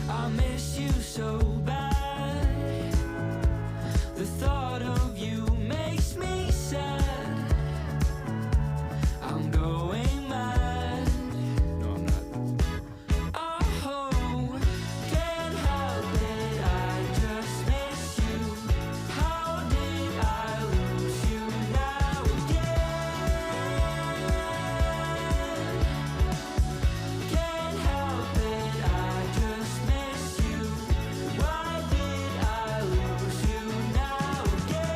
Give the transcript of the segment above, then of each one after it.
I miss you so bad. The thought of you makes me sad. I'm going mad. No, I'm not. Oh, can't help it, I just miss you. How did I lose you now again? Can't help it, I just miss you. Why did I lose you now again?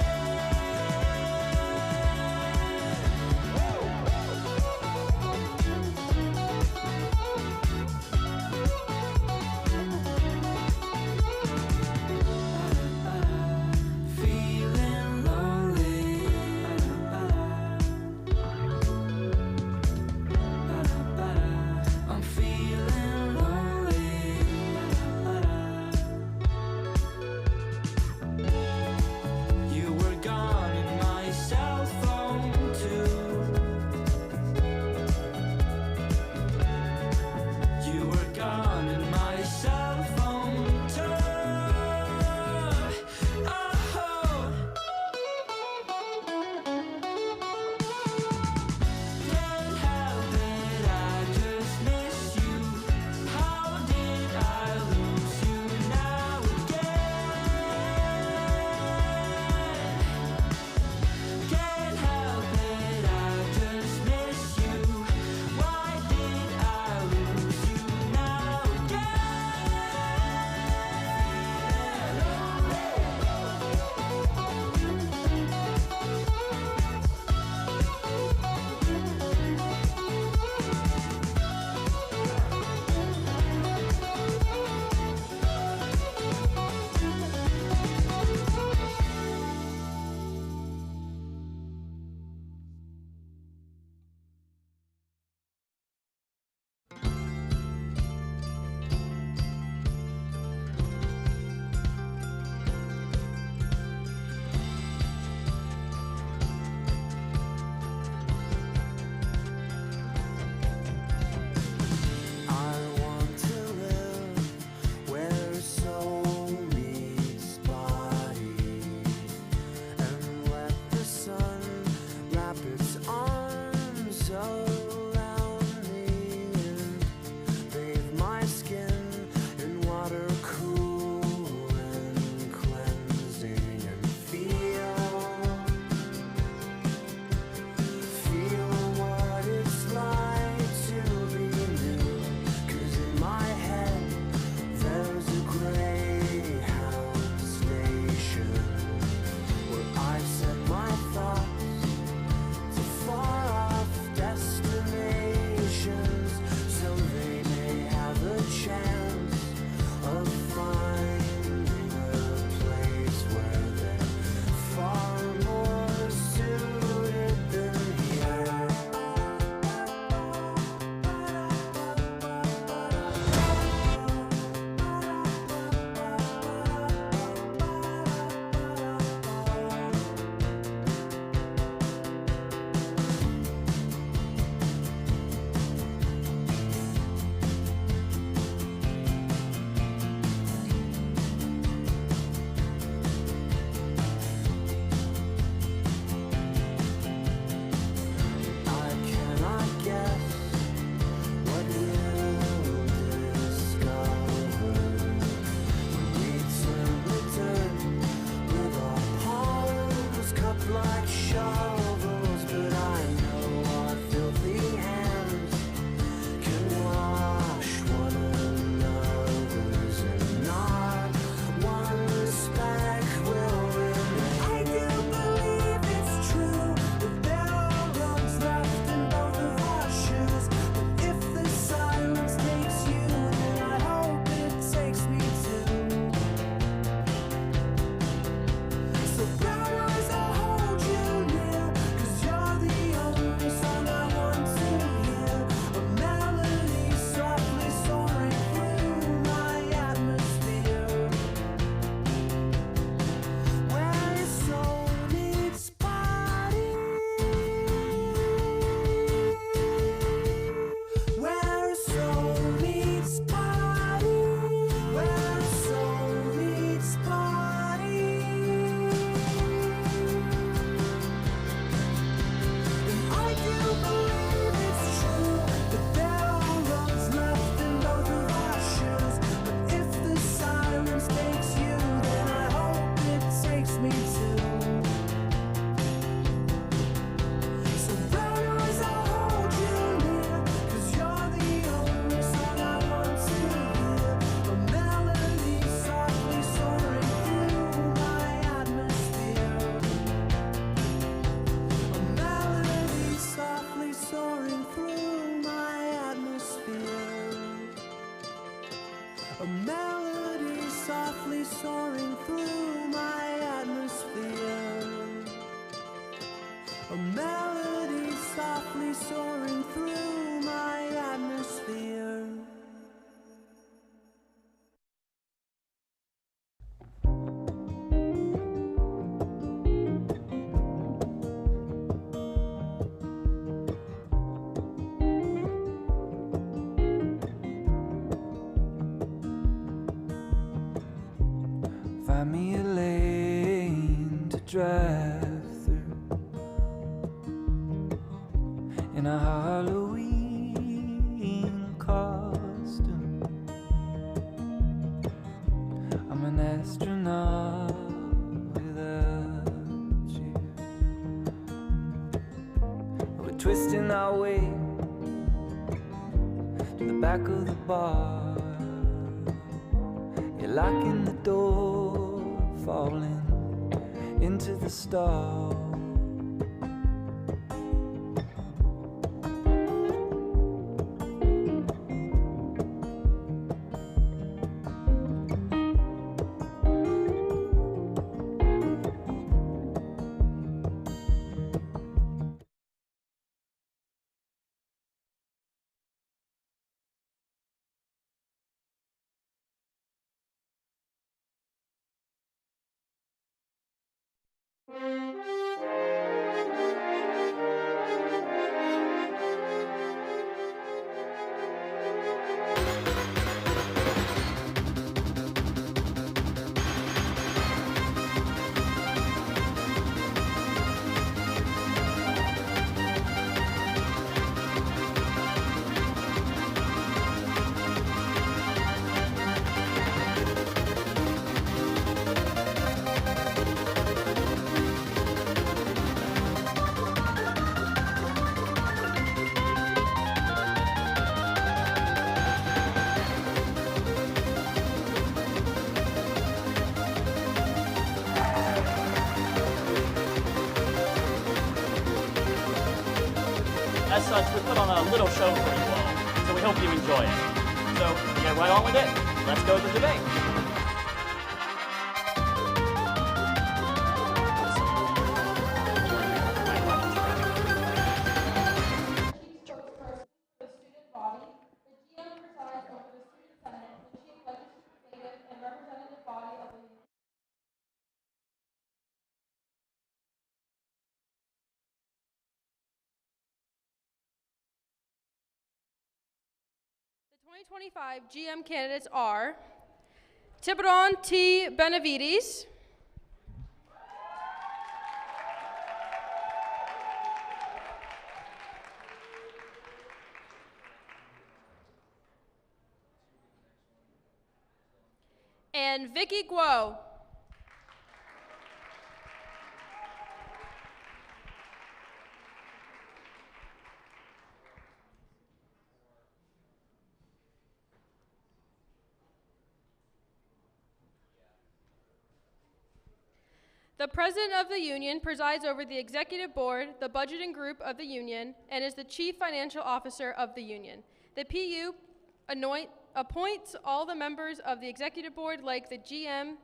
Feeling lonely. I'm feeling lonely. You were gone and my cell phone too. You were gone and my cell phone too. Oh, can't help it, I just miss you. How did I lose you now again? Can't help it, I just miss you. Why did I lose you now I want to live where soul meets body, and let the sun wrap its arms around me and bathe my skin in water cool and cleansing, and feel what it's like to be new. 'Cause in my head there's a Greyhound station where I set my thoughts to far off destinations, so they may have a chance of finding a place where they're far more suited than here. I cannot guess what we'll discover when we turn the dirt with our palms cupped like shovels. But I know our filthy hands can wash one another's, and not one speck will remain. I do believe it's true that there are roads left in both of our shoes. But if the silence takes you, then I hope it takes me too. So brown eyes, I'll hold you near. drive through in a Halloween costume. I'm an astronaut without you. We're twisting our way to the back of the bar. You're locking the door, falling into the stall. As such, we put on a little show for you all, so we hope you enjoy it. So, to get right on with it, let's go to the debate. The 2025 GM candidates are Tiburon T. Benavides, and Vicky Guo. The President of the Union presides over the Executive Board, the budgeting group of the Union, and is the Chief Financial Officer of the Union. The PU appoints all the members of the Executive Board like the GM.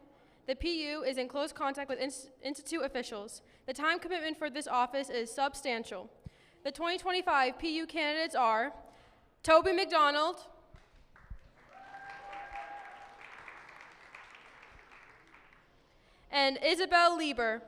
The PU is in close contact with Institute officials. The time commitment for this office is substantial. The 2025 PU candidates are Toby McDonald, and Isabel Lieber.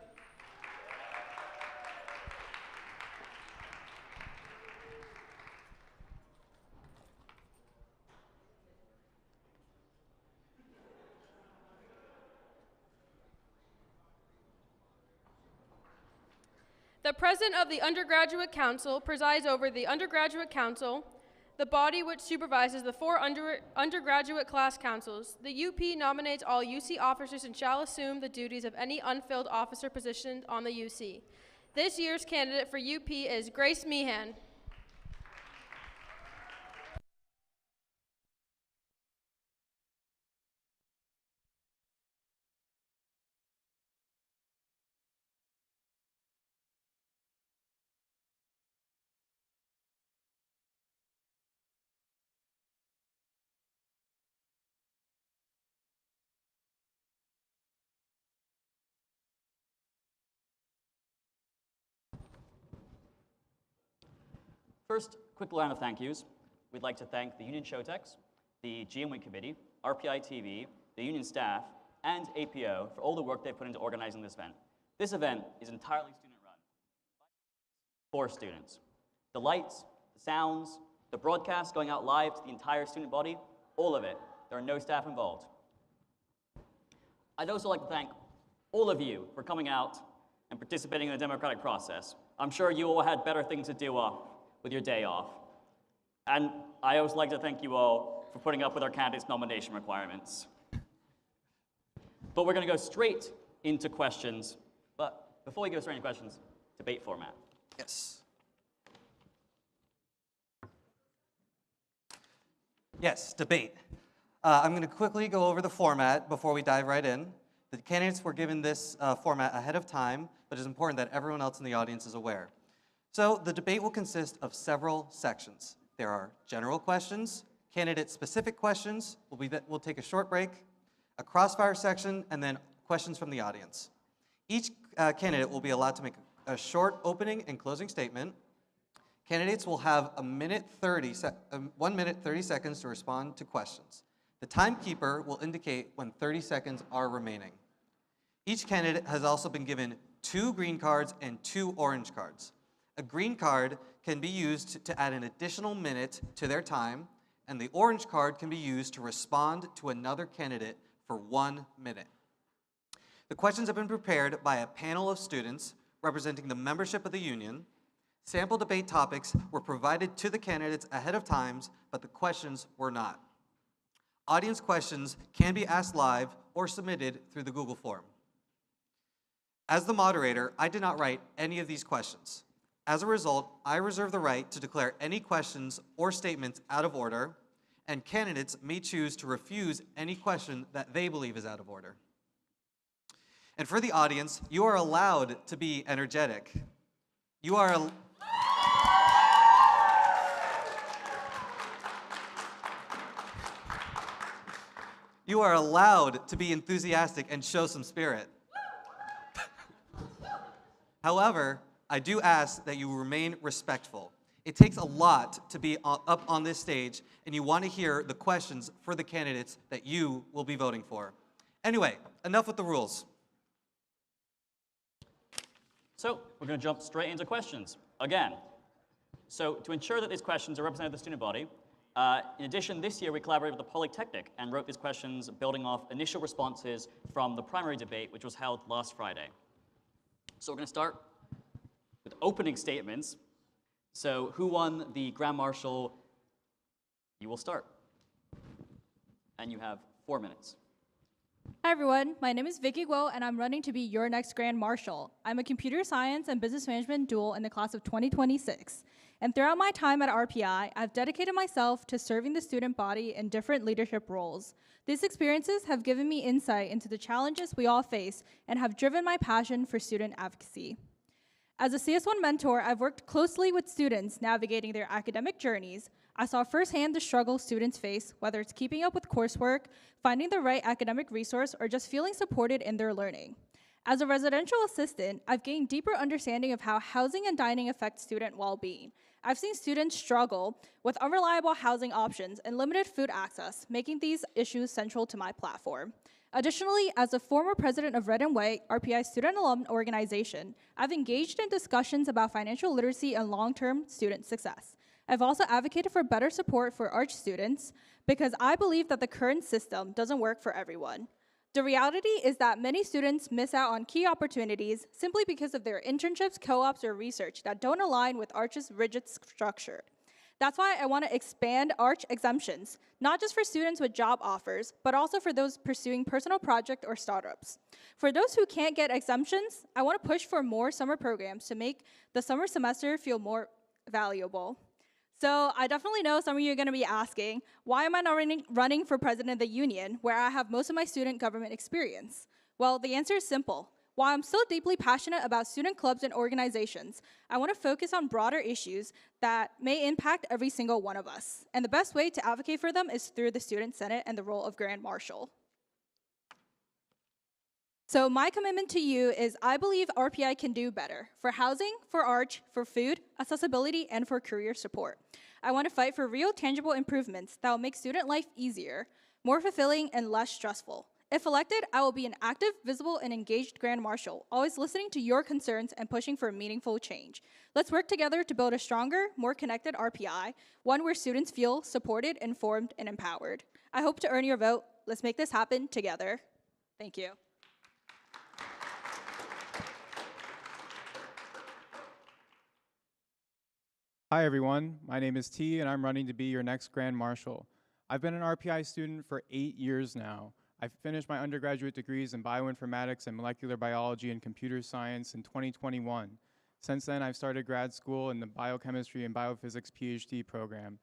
The President of the Undergraduate Council presides over the Undergraduate Council, the body which supervises the 4 undergraduate class councils. The UP nominates all UC officers and shall assume the duties of any unfilled officer position on the UC. This year's candidate for UP is Grace Meehan. First, quick round of thank yous. We'd like to thank the Union Showtex, the GM Week Committee, RPI TV, the Union staff, and APO for all the work they've put into organizing this event. This event is entirely student-run for students. The lights, the sounds, the broadcast going out live to the entire student body, all of it. There are no staff involved. I'd also like to thank all of you for coming out and participating in the democratic process. I'm sure you all had better things to do with your day off. And I always like to thank you all for putting up with our candidates' nomination requirements. But we're going to go straight into questions. But before we go straight into questions, debate format. Yes. Yes, debate. I'm going to quickly go over the format before we dive right in. The candidates were given this format ahead of time, but it's important that everyone else in the audience is aware. So the debate will consist of several sections. There are general questions, candidate-specific questions, we'll take a short break, a crossfire section, and then questions from the audience. Each candidate will be allowed to make a short opening and closing statement. Candidates will have 1 minute 30 seconds to respond to questions. The timekeeper will indicate when 30 seconds are remaining. Each candidate has also been given 2 green cards and 2 orange cards. A green card can be used to add an additional minute to their time, and the orange card can be used to respond to another candidate for 1 minute. The questions have been prepared by a panel of students representing the membership of the union. Sample debate topics were provided to the candidates ahead of time, but the questions were not. Audience questions can be asked live or submitted through the Google form. As the moderator, I did not write any of these questions. As a result, I reserve the right to declare any questions or statements out of order, and candidates may choose to refuse any question that they believe is out of order. And for the audience, you are allowed to be energetic. You are allowed to be enthusiastic and show some spirit. However, I do ask that you remain respectful. It takes a lot to be up on this stage, and you want to hear the questions for the candidates that you will be voting for. Anyway, enough with the rules. So we're going to jump straight into questions again. So to ensure that these questions are represented by the student body, in addition, this year we collaborated with the Polytechnic and wrote these questions building off initial responses from the primary debate, which was held last Friday. So we're going to start with opening statements. So who won the Grand Marshal? You will start. And you have 4 minutes. Hi everyone, my name is Vicky Guo and I'm running to be your next Grand Marshal. I'm a computer science and business management dual in the class of 2026. And throughout my time at RPI, I've dedicated myself to serving the student body in different leadership roles. These experiences have given me insight into the challenges we all face and have driven my passion for student advocacy. As a CS1 mentor, I've worked closely with students navigating their academic journeys. I saw firsthand the struggle students face, whether it's keeping up with coursework, finding the right academic resource, or just feeling supported in their learning. As a residential assistant, I've gained deeper understanding of how housing and dining affect student well-being. I've seen students struggle with unreliable housing options and limited food access, making these issues central to my platform. Additionally, as a former president of Red and White, RPI student alum organization, I've engaged in discussions about financial literacy and long-term student success. I've also advocated for better support for ARCH students because I believe that the current system doesn't work for everyone. The reality is that many students miss out on key opportunities simply because of their internships, co-ops, or research that don't align with ARCH's rigid structure. That's why I want to expand ARCH exemptions, not just for students with job offers, but also for those pursuing personal project or startups. For those who can't get exemptions, I want to push for more summer programs to make the summer semester feel more valuable. So I definitely know some of you are going to be asking, why am I not running for president of the union, where I have most of my student government experience? Well, the answer is simple. While I'm so deeply passionate about student clubs and organizations, I want to focus on broader issues that may impact every single one of us. And the best way to advocate for them is through the Student Senate and the role of Grand Marshal. So my commitment to you is I believe RPI can do better for housing, for ARCH, for food, accessibility, and for career support. I want to fight for real tangible improvements that will make student life easier, more fulfilling, and less stressful. If elected, I will be an active, visible, and engaged Grand Marshal, always listening to your concerns and pushing for meaningful change. Let's work together to build a stronger, more connected RPI, one where students feel supported, informed, and empowered. I hope to earn your vote. Let's make this happen together. Thank you. Hi everyone, my name is T and I'm running to be your next Grand Marshal. I've been an RPI student for 8 years now. I finished my undergraduate degrees in bioinformatics and molecular biology and computer science in 2021. Since then, I've started grad school in the biochemistry and biophysics PhD program.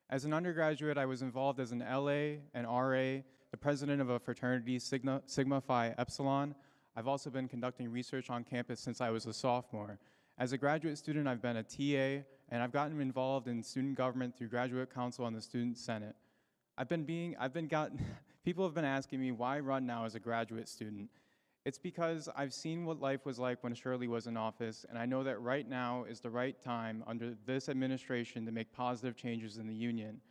As an undergraduate, I was involved as an LA, an RA, the president of a fraternity, Sigma Phi Epsilon. I've also been conducting research on campus since I was a sophomore. As a graduate student, I've been a TA, and I've gotten involved in student government through Graduate Council and the Student Senate. People have been asking me why run now as a graduate student. It's because I've seen what life was like when Shirley was in office, and I know that right now is the right time under this administration to make positive changes in the union.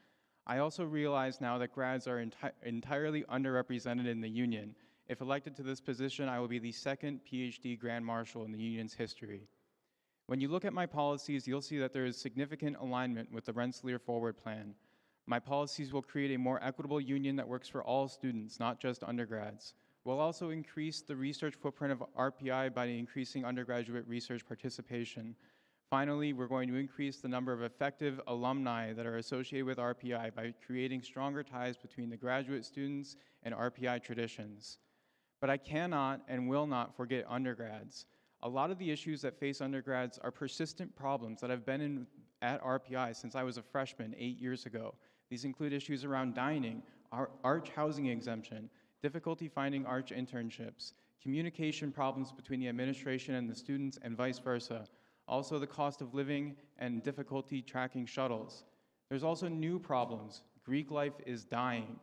I also realize now that grads are entirely underrepresented in the union. If elected to this position, I will be the second PhD Grand Marshal in the union's history. When you look at my policies, you'll see that there is significant alignment with the Rensselaer Forward Plan. My policies will create a more equitable union that works for all students, not just undergrads. We'll also increase the research footprint of RPI by increasing undergraduate research participation. Finally, we're going to increase the number of effective alumni that are associated with RPI by creating stronger ties between the graduate students and RPI traditions. But I cannot and will not forget undergrads. A lot of the issues that face undergrads are persistent problems that have been at RPI since I was a freshman 8 years ago. These include issues around dining, ARCH housing exemption, difficulty finding ARCH internships, communication problems between the administration and the students, and vice versa. Also the cost of living and difficulty tracking shuttles. There's also new problems. Greek life is dying.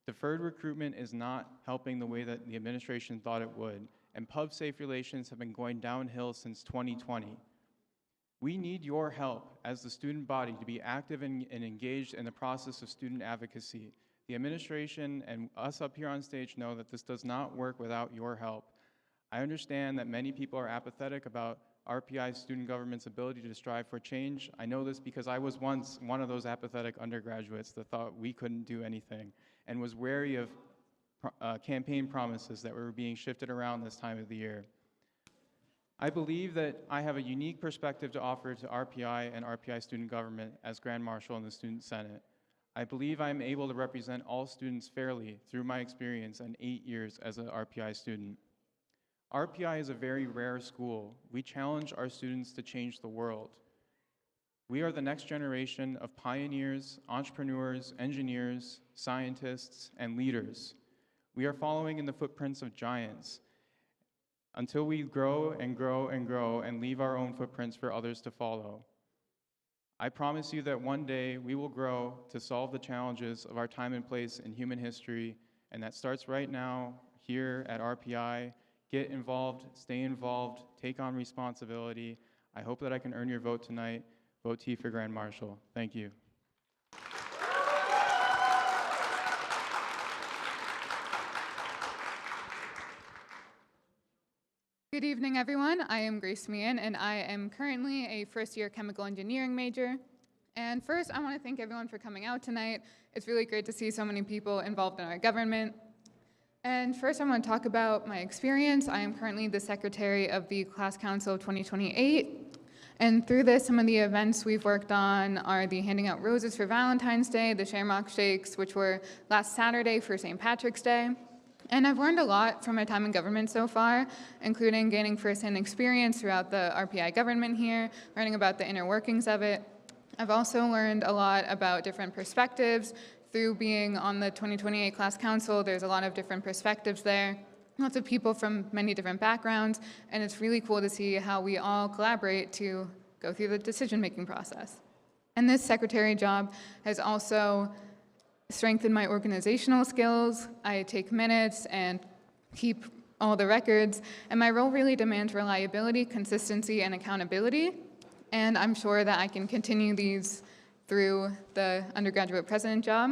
Deferred recruitment is not helping the way that the administration thought it would, and pub-safe relations have been going downhill since 2020. We need your help as the student body to be active and engaged in the process of student advocacy. The administration and us up here on stage know that this does not work without your help. I understand that many people are apathetic about RPI student government's ability to strive for change. I know this because I was once one of those apathetic undergraduates that thought we couldn't do anything and was wary of campaign promises that were being shifted around this time of the year. I believe that I have a unique perspective to offer to RPI and RPI student government as Grand Marshal in the Student Senate. I believe I am able to represent all students fairly through my experience and 8 years as an RPI student. RPI is a very rare school. We challenge our students to change the world. We are the next generation of pioneers, entrepreneurs, engineers, scientists, and leaders. We are following in the footprints of giants until we grow and grow and grow and leave our own footprints for others to follow. I promise you that one day we will grow to solve the challenges of our time and place in human history, and that starts right now here at RPI. Get involved, stay involved, take on responsibility. I hope that I can earn your vote tonight. Vote T for Grand Marshal. Thank you. Good evening, everyone. I am Grace Meehan, and I am currently a first-year chemical engineering major. And first, I want to thank everyone for coming out tonight. It's really great to see so many people involved in our government. And first, I want to talk about my experience. I am currently the secretary of the Class Council of 2028. And through this, some of the events we've worked on are the handing out roses for Valentine's Day, the Shamrock Shakes, which were last Saturday for St. Patrick's Day. And I've learned a lot from my time in government so far, including gaining firsthand experience throughout the RPI government here, learning about the inner workings of it. I've also learned a lot about different perspectives. Through being on the 2028 Class Council, there's a lot of different perspectives there, lots of people from many different backgrounds, and it's really cool to see how we all collaborate to go through the decision-making process. And this secretary job has also strengthen my organizational skills. I take minutes and keep all the records, and my role really demands reliability, consistency, and accountability, and I'm sure that I can continue these through the undergraduate president job.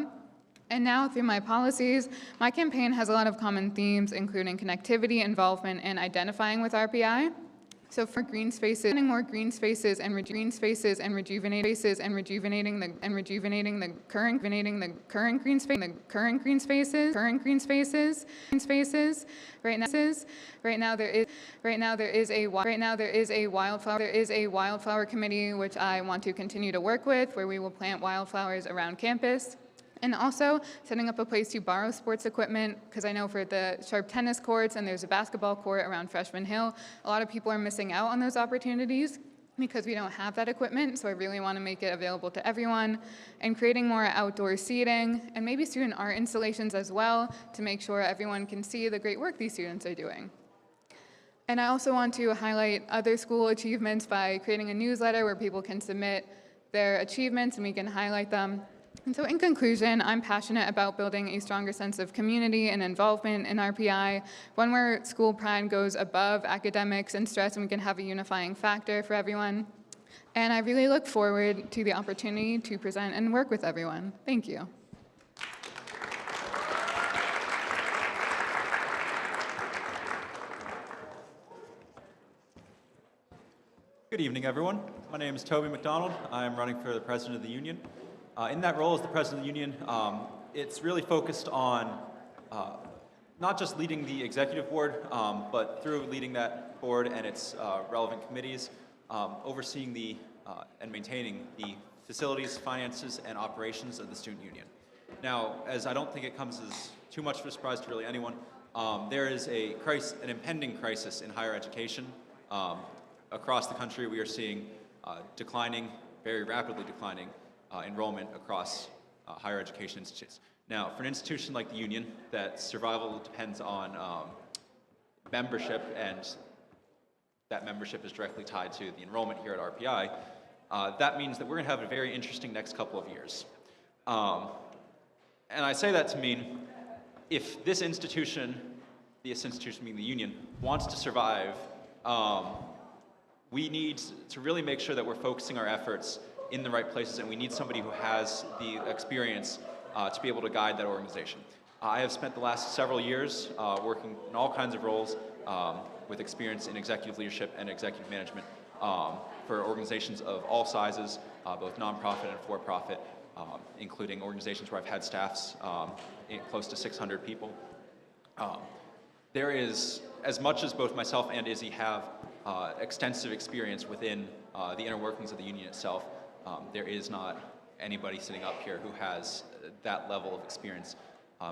And now through my policies, my campaign has a lot of common themes, including connectivity, involvement, and identifying with RPI. So for green spaces, adding more green spaces and rejuvenating the current green spaces. Right now there is a wildflower committee which I want to continue to work with, where we will plant wildflowers around campus. And also setting up a place to borrow sports equipment, because I know for the Sharp tennis courts and there's a basketball court around Freshman Hill, a lot of people are missing out on those opportunities because we don't have that equipment, so I really want to make it available to everyone. And creating more outdoor seating and maybe student art installations as well to make sure everyone can see the great work these students are doing. And I also want to highlight other school achievements by creating a newsletter where people can submit their achievements and we can highlight them. And so in conclusion, I'm passionate about building a stronger sense of community and involvement in RPI, one where school pride goes above academics and stress and we can have a unifying factor for everyone. And I really look forward to the opportunity to present and work with everyone. Thank you. Good evening, everyone. My name is Toby McDonald. I'm running for the President of the Union. In that role as the President of the Union, it's really focused on not just leading the executive board, but through leading that board and its relevant committees, overseeing the and maintaining the facilities, finances, and operations of the student union. Now, as I don't think it comes as too much of a surprise to really anyone, there is an impending crisis in higher education. Across the country, we are seeing very rapidly declining enrollment across higher education institutes. Now, for an institution like the Union, that survival depends on membership, and that membership is directly tied to the enrollment here at RPI, that means that we're going to have a very interesting next couple of years. And I say that to mean, if this institution being the Union, wants to survive, we need to really make sure that we're focusing our efforts in the right places, and we need somebody who has the experience to be able to guide that organization. I have spent the last several years working in all kinds of roles with experience in executive leadership and executive management for organizations of all sizes, both nonprofit and for-profit, including organizations where I've had staffs close to 600 people. There is, as much as both myself and Izzy have extensive experience within the inner workings of the union itself, there is not anybody sitting up here who has that level of experience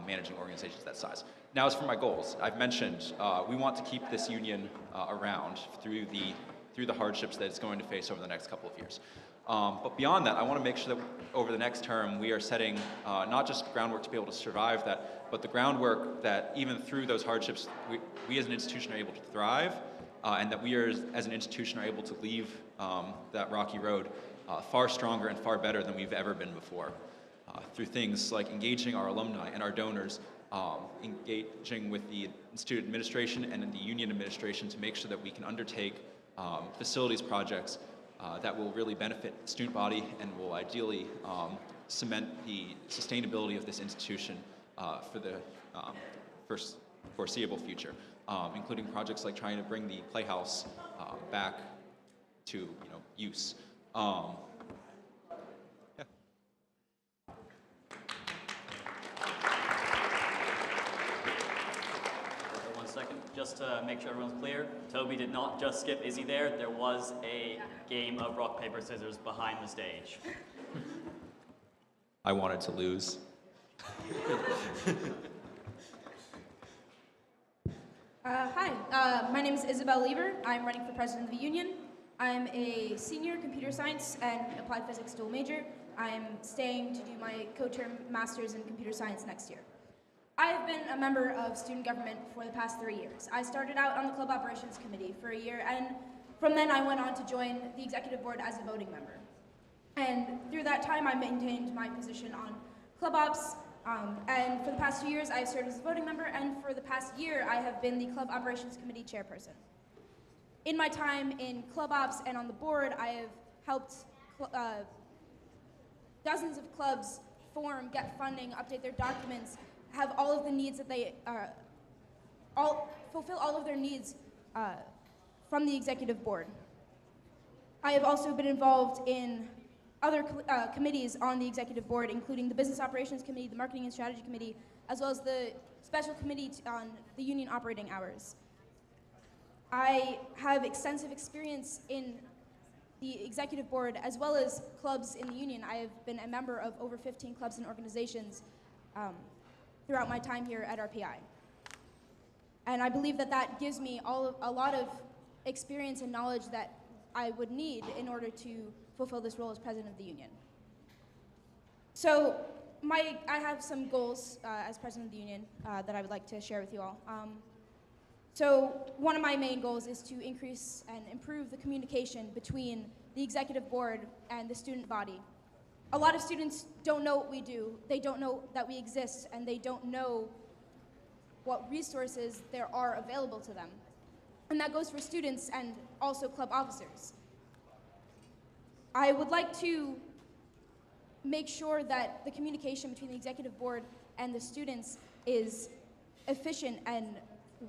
managing organizations that size. Now, as for my goals, I've mentioned we want to keep this union around through the hardships that it's going to face over the next couple of years. But beyond that, I want to make sure that over the next term we are setting not just groundwork to be able to survive that, but the groundwork that even through those hardships, we as an institution are able to thrive, and that we as an institution are able to leave that rocky road far stronger and far better than we've ever been before, through things like engaging our alumni and our donors, engaging with the institute administration and the union administration to make sure that we can undertake facilities projects that will really benefit the student body and will ideally cement the sustainability of this institution for the foreseeable future, including projects like trying to bring the Playhouse back to use. Yeah. One second, just to make sure everyone's clear, Toby did not just skip Izzy there. There was a game of rock, paper, scissors behind the stage. I wanted to lose. Hi, my name is Isabel Lieber. I'm running for President of the Union. I'm a senior computer science and applied physics dual major. I'm staying to do my co-term master's in computer science next year. I have been a member of student government for the past 3 years. I started out on the club operations committee for a year, and from then I went on to join the executive board as a voting member. And through that time, I maintained my position on club ops, and for the past 2 years, I've served as a voting member, and for the past year, I have been the club operations committee chairperson. In my time in club ops and on the board, I have helped dozens of clubs form, get funding, update their documents, have all of the needs that they fulfill all of their needs from the executive board. I have also been involved in other committees on the executive board, including the Business Operations Committee, the Marketing and Strategy Committee, as well as the Special Committee on the Union Operating Hours. I have extensive experience in the executive board as well as clubs in the union. I have been a member of over 15 clubs and organizations throughout my time here at RPI. And I believe that that gives me a lot of experience and knowledge that I would need in order to fulfill this role as president of the union. So I have some goals as president of the union that I would like to share with you all. So one of my main goals is to increase and improve the communication between the executive board and the student body. A lot of students don't know what we do, they don't know that we exist, and they don't know what resources there are available to them. And that goes for students and also club officers. I would like to make sure that the communication between the executive board and the students is efficient and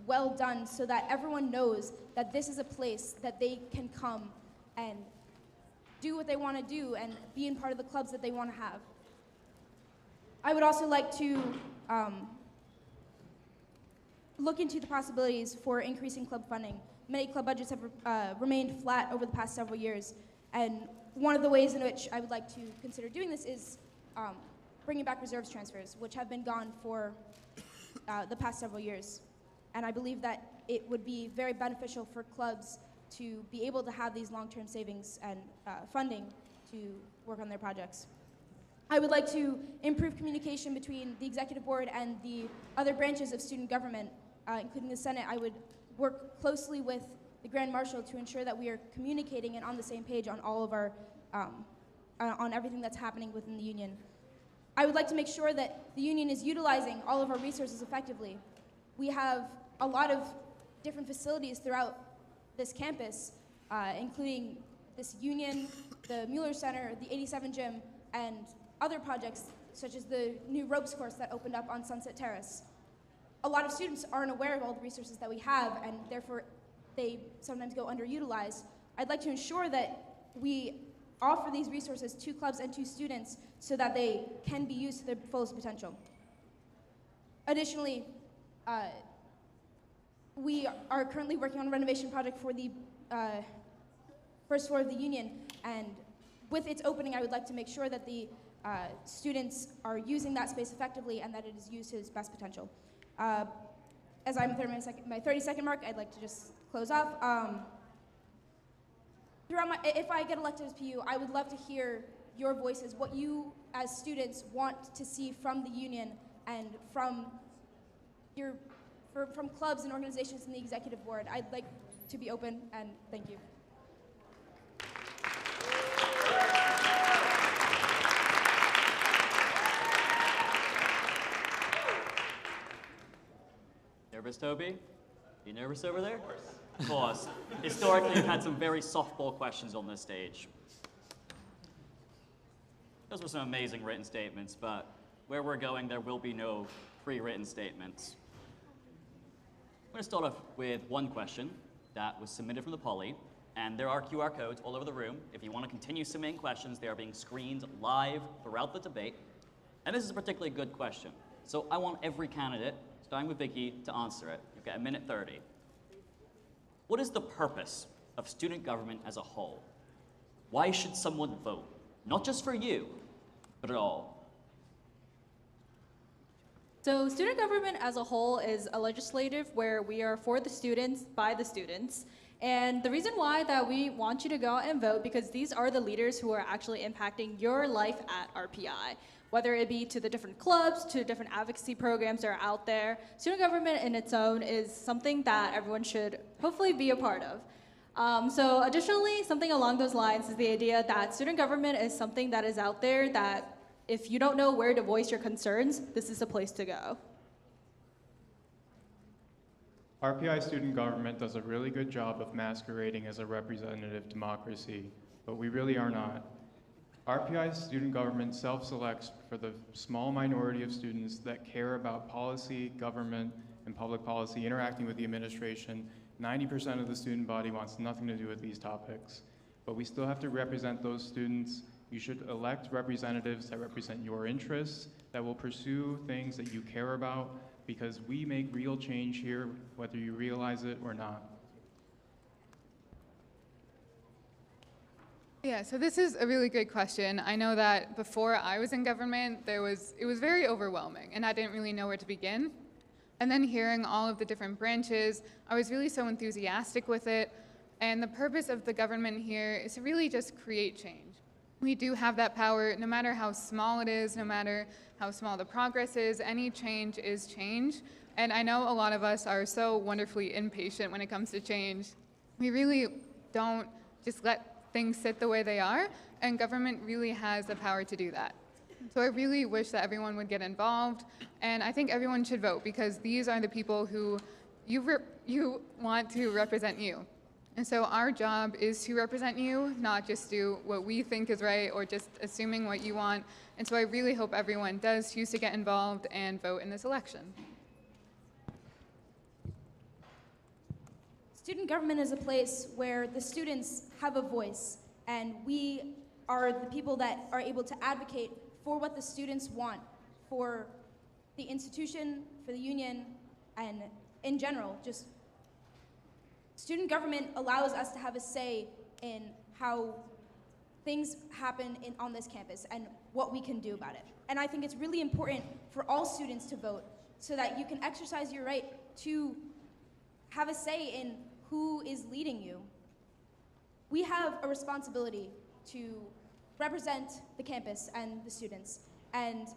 well done so that everyone knows that this is a place that they can come and do what they want to do and be in part of the clubs that they want to have. I would also like to look into the possibilities for increasing club funding. Many club budgets have remained flat over the past several years, and one of the ways in which I would like to consider doing this is bringing back reserves transfers, which have been gone for the past several years. And I believe that it would be very beneficial for clubs to be able to have these long-term savings and funding to work on their projects. I would like to improve communication between the executive board and the other branches of student government, including the Senate. I would work closely with the Grand Marshal to ensure that we are communicating and on the same page on all of our, on everything that's happening within the union. I would like to make sure that the union is utilizing all of our resources effectively. We have a lot of different facilities throughout this campus, including this union, the Mueller Center, the 87 Gym, and other projects such as the new ropes course that opened up on Sunset Terrace. A lot of students aren't aware of all the resources that we have, and therefore they sometimes go underutilized. I'd like to ensure that we offer these resources to clubs and to students so that they can be used to their fullest potential. Additionally, we are currently working on a renovation project for the first floor of the union, and with its opening, I would like to make sure that the students are using that space effectively and that it is used to its best potential. As I'm at my 30-second mark, I'd like to just close off. If I get elected as PU, I would love to hear your voices, what you as students want to see from the union and from from clubs and organizations in the executive board. I'd like to be open, and thank you. Nervous, Toby? You nervous over there? Of course. Historically, we've had some very softball questions on this stage. Those were some amazing written statements, but where we're going, there will be no pre-written statements. I'm going to start off with one question that was submitted from the Poly, and there are QR codes all over the room. If you want to continue submitting questions, they are being screened live throughout the debate. And this is a particularly good question. So I want every candidate, starting with Vicky, to answer it. You've got 1:30. What is the purpose of student government as a whole? Why should someone vote? Not just for you, but at all. So student government as a whole is a legislative where we are for the students, by the students. And the reason why that we want you to go out and vote, because these are the leaders who are actually impacting your life at RPI. Whether it be to the different clubs, to different advocacy programs that are out there. Student government in its own is something that everyone should hopefully be a part of. So additionally, something along those lines is the idea that student government is something that is out there that if you don't know where to voice your concerns, this is the place to go. RPI student government does a really good job of masquerading as a representative democracy, but we really are not. RPI student government self-selects for the small minority of students that care about policy, government, and public policy, interacting with the administration, 90% of the student body wants nothing to do with these topics, but we still have to represent those students. You should elect representatives that represent your interests, that will pursue things that you care about, because we make real change here, whether you realize it or not. Yeah, so this is a really great question. I know that before I was in government, it was very overwhelming, and I didn't really know where to begin. And then hearing all of the different branches, I was really so enthusiastic with it. And the purpose of the government here is to really just create change. We do have that power, no matter how small it is, no matter how small the progress is, any change is change. And I know a lot of us are so wonderfully impatient when it comes to change. We really don't just let things sit the way they are, and government really has the power to do that. So I really wish that everyone would get involved, and I think everyone should vote, because these are the people who you want to represent you. And so our job is to represent you, not just do what we think is right or just assuming what you want. And so I really hope everyone does choose to get involved and vote in this election. Student government is a place where the students have a voice, and we are the people that are able to advocate for what the students want, for the institution, for the union, and in general, just student government allows us to have a say in how things happen on this campus and what we can do about it. And I think it's really important for all students to vote so that you can exercise your right to have a say in who is leading you. We have a responsibility to represent the campus and the students, and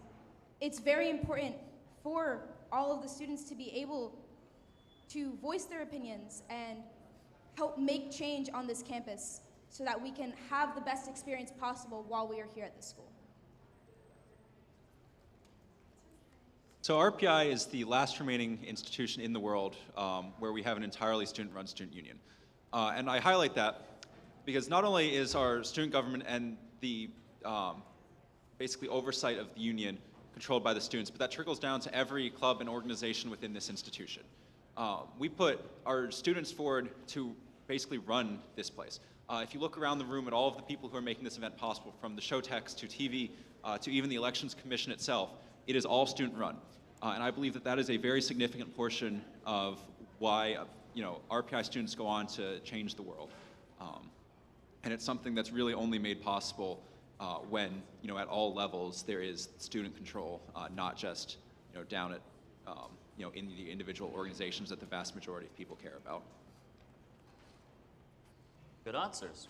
it's very important for all of the students to be able to voice their opinions and help make change on this campus so that we can have the best experience possible while we are here at this school. So RPI is the last remaining institution in the world where we have an entirely student-run student union. And I highlight that because not only is our student government and the basically oversight of the union controlled by the students, but that trickles down to every club and organization within this institution. We put our students forward to basically run this place. If you look around the room at all of the people who are making this event possible, from the show text to TV to even the Elections Commission itself, it is all student-run. And I believe that that is a very significant portion of why RPI students go on to change the world. And it's something that's really only made possible when, at all levels, there is student control, not just, down at, in the individual organizations that the vast majority of people care about. Good answers.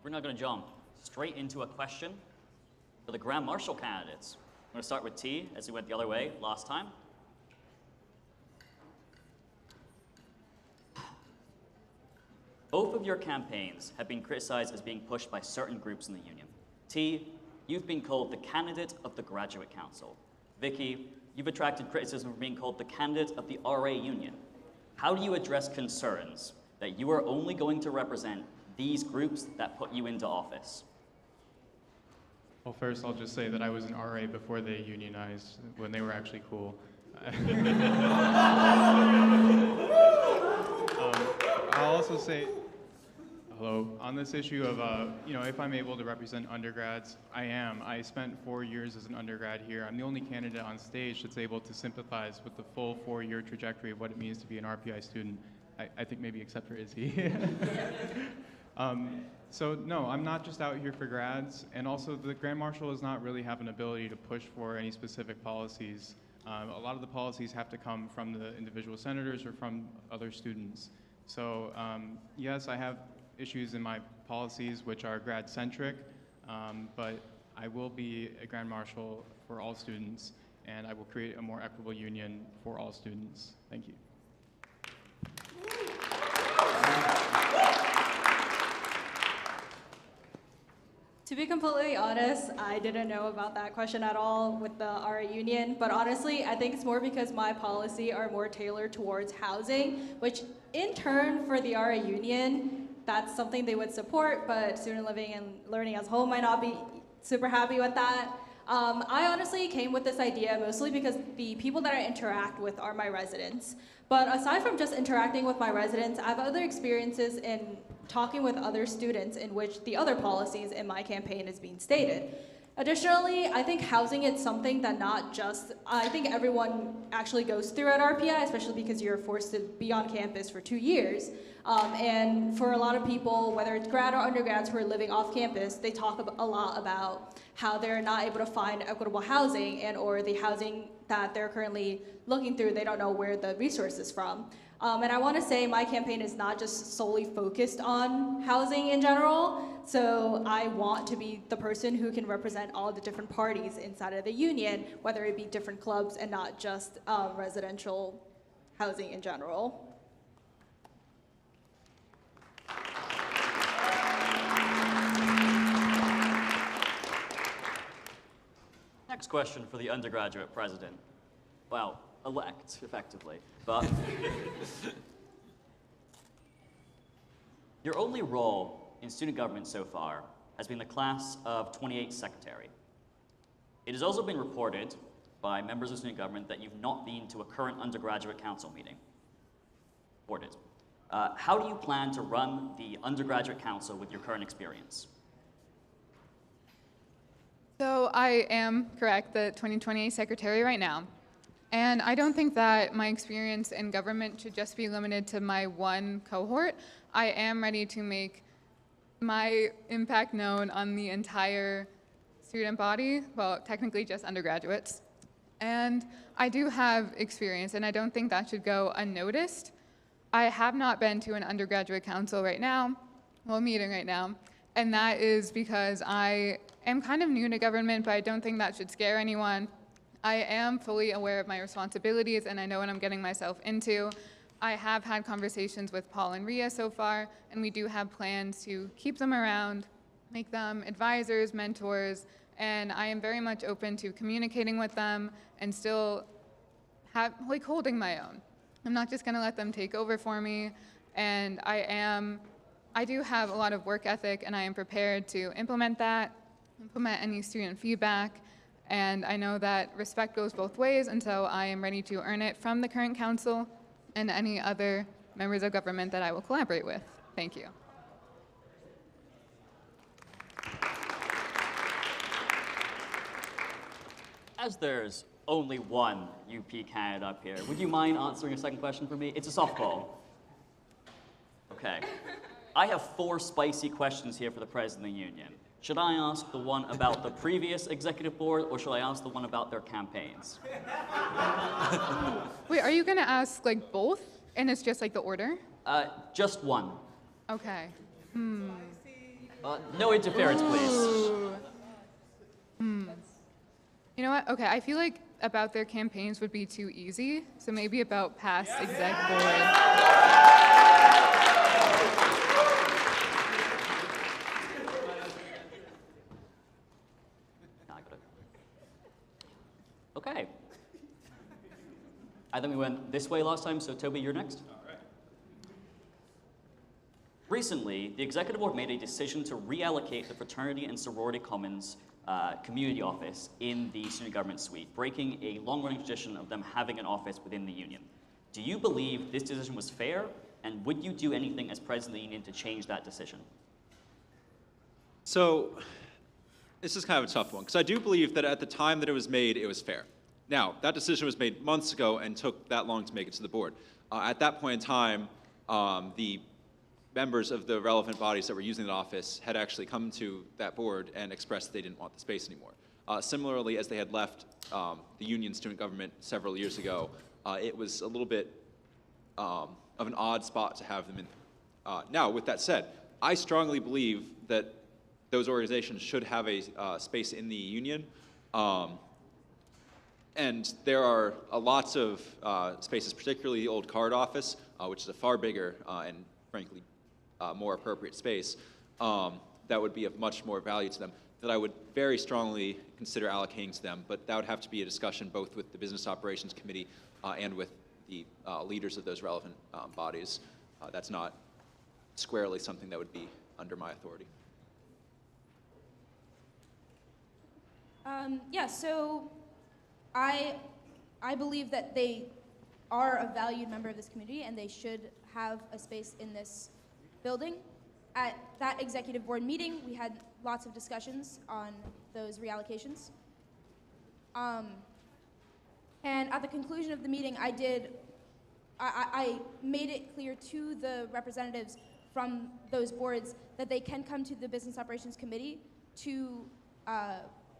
We're now going to jump straight into a question for the Grand Marshal candidates. I'm going to start with T, as we went the other way last time. Both of your campaigns have been criticized as being pushed by certain groups in the union. T, you've been called the candidate of the Graduate Council. Vicky, you've attracted criticism for being called the candidate of the RA Union. How do you address concerns that you are only going to represent these groups that put you into office? Well, first, I'll just say that I was an RA before they unionized, when they were actually cool. I'll also say, hello, on this issue of, if I'm able to represent undergrads, I am. I spent 4 years as an undergrad here. I'm the only candidate on stage that's able to sympathize with the full 4-year trajectory of what it means to be an RPI student. I think maybe except for Izzy. So no, I'm not just out here for grads, and also the Grand Marshal does not really have an ability to push for any specific policies. A lot of the policies have to come from the individual senators or from other students. So yes, I have issues in my policies which are grad-centric, but I will be a Grand Marshal for all students, and I will create a more equitable union for all students. Thank you. To be completely honest, I didn't know about that question at all with the RA Union, but honestly, I think it's more because my policy are more tailored towards housing, which in turn for the RA Union, that's something they would support, but student living and learning as a whole might not be super happy with that. I honestly came with this idea mostly because the people that I interact with are my residents. But aside from just interacting with my residents, I have other experiences in talking with other students in which the other policies in my campaign is being stated. Additionally, I think housing is something that I think everyone actually goes through at RPI, especially because you're forced to be on campus for 2 years. And for a lot of people, whether it's grad or undergrads who are living off campus, they talk a lot about how they're not able to find equitable housing or the housing that they're currently looking through, they don't know where the resources from. And I want to say my campaign is not just solely focused on housing in general. So I want to be the person who can represent all the different parties inside of the union, whether it be different clubs and not just residential housing in general. Next question for the undergraduate president. Well, elect, effectively. But your only role in student government so far has been the class of 28 secretary. It has also been reported by members of student government that you've not been to a current undergraduate council meeting. Reported. How do you plan to run the undergraduate council with your current experience? So I am correct, the 2028 secretary right now. And I don't think that my experience in government should just be limited to my one cohort. I am ready to make my impact known on the entire student body, well, technically just undergraduates. And I do have experience, and I don't think that should go unnoticed. I have not been to an undergraduate council right now, well, meeting right now, and that is because I am kind of new to government, but I don't think that should scare anyone. I am fully aware of my responsibilities, and I know what I'm getting myself into. I have had conversations with Paul and Ria so far, and we do have plans to keep them around, make them advisors, mentors, and I am very much open to communicating with them and still holding my own. I'm not just gonna let them take over for me, and I do have a lot of work ethic, and I am prepared to implement any student feedback, and I know that respect goes both ways, and so I am ready to earn it from the current council and any other members of government that I will collaborate with. Thank you. As there's only one UP candidate up here, would you mind answering a second question for me? It's a softball. Okay. I have 4 spicy questions here for the President of the Union. Should I ask the one about the previous executive board, or should I ask the one about their campaigns? Wait, are you gonna ask like both? And it's just like the order? Just one. Okay. No interference, please. You know what? Okay, I feel like about their campaigns would be too easy, so maybe about past exec board. Okay. I think we went this way last time, so Toby, you're next. All right. Recently, the Executive Board made a decision to reallocate the Fraternity and Sorority Commons community office in the student government suite, breaking a long-running tradition of them having an office within the union. Do you believe this decision was fair, and would you do anything as President of the Union to change that decision? So this is kind of a tough one, because I do believe that at the time that it was made, it was fair. Now, that decision was made months ago and took that long to make it to the board. At that point in time, the members of the relevant bodies that were using the office had actually come to that board and expressed that they didn't want the space anymore. Similarly, as they had left the union student government several years ago, it was a little bit of an odd spot to have them in. Now, with that said, I strongly believe that those organizations should have a space in the union. And there are lots of spaces, particularly the old card office, which is a far bigger and frankly more appropriate space, that would be of much more value to them, that I would very strongly consider allocating to them. But that would have to be a discussion both with the Business Operations Committee and with the leaders of those relevant bodies. That's not squarely something that would be under my authority. Yeah, so I believe that they are a valued member of this community and they should have a space in this building. At that executive board meeting, we had lots of discussions on those reallocations. And at the conclusion of the meeting, I made it clear to the representatives from those boards that they can come to the Business Operations Committee to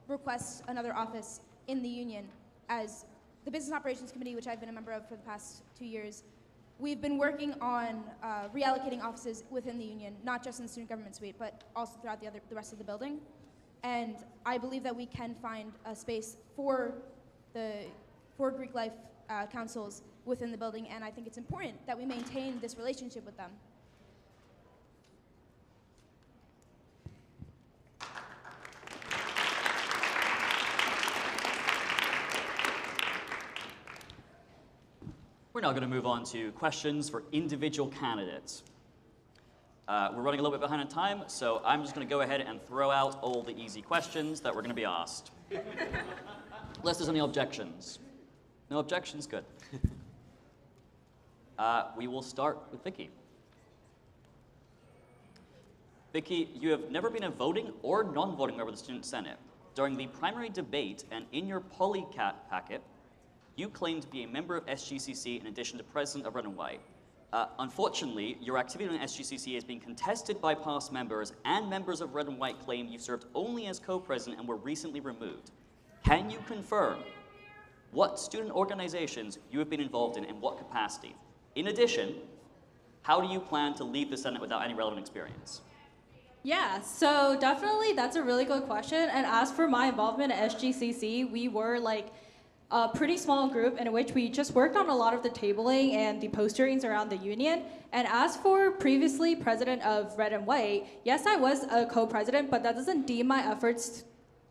request another office in the union. As the Business Operations Committee, which I've been a member of for the past 2 years, we've been working on reallocating offices within the union, not just in the student government suite, but also throughout the rest of the building. And I believe that we can find a space for Greek life councils within the building, and I think it's important that we maintain this relationship with them. We're now going to move on to questions for individual candidates. We're running a little bit behind on time, so I'm just going to go ahead and throw out all the easy questions that we're going to be asked. Unless there's any objections. No objections? Good. We will start with Vicky. Vicky, you have never been a voting or non-voting member of the Student Senate. During the primary debate and in your polycat packet, you claim to be a member of SGCC in addition to president of Red and White. Unfortunately, your activity on SGCC is being contested by past members, and members of Red and White claim you served only as co-president and were recently removed. Can you confirm what student organizations you have been involved in what capacity? In addition, how do you plan to leave the Senate without any relevant experience? Yeah, so definitely that's a really good question. And as for my involvement at SGCC, we were like a pretty small group in which we just worked on a lot of the tabling and the posterings around the union. And as for previously president of Red and White, yes, I was a co-president, but that doesn't deem my efforts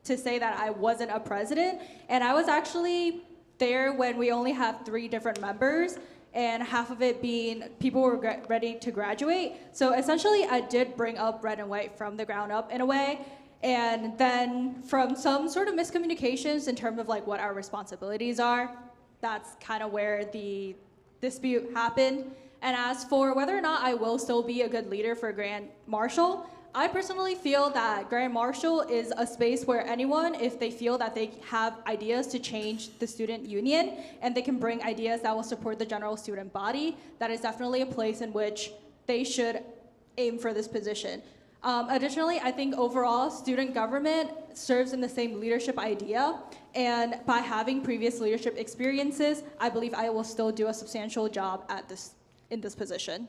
to say that I wasn't a president. And I was actually there when we only have 3 different members, and half of it being people were ready to graduate. So essentially, I did bring up Red and White from the ground up in a way. And then from some sort of miscommunications in terms of like what our responsibilities are, that's kind of where the dispute happened. And as for whether or not I will still be a good leader for Grand Marshal, I personally feel that Grand Marshal is a space where anyone, if they feel that they have ideas to change the student union and they can bring ideas that will support the general student body, that is definitely a place in which they should aim for this position. Additionally, I think overall student government serves in the same leadership idea, and by having previous leadership experiences, I believe I will still do a substantial job in this position.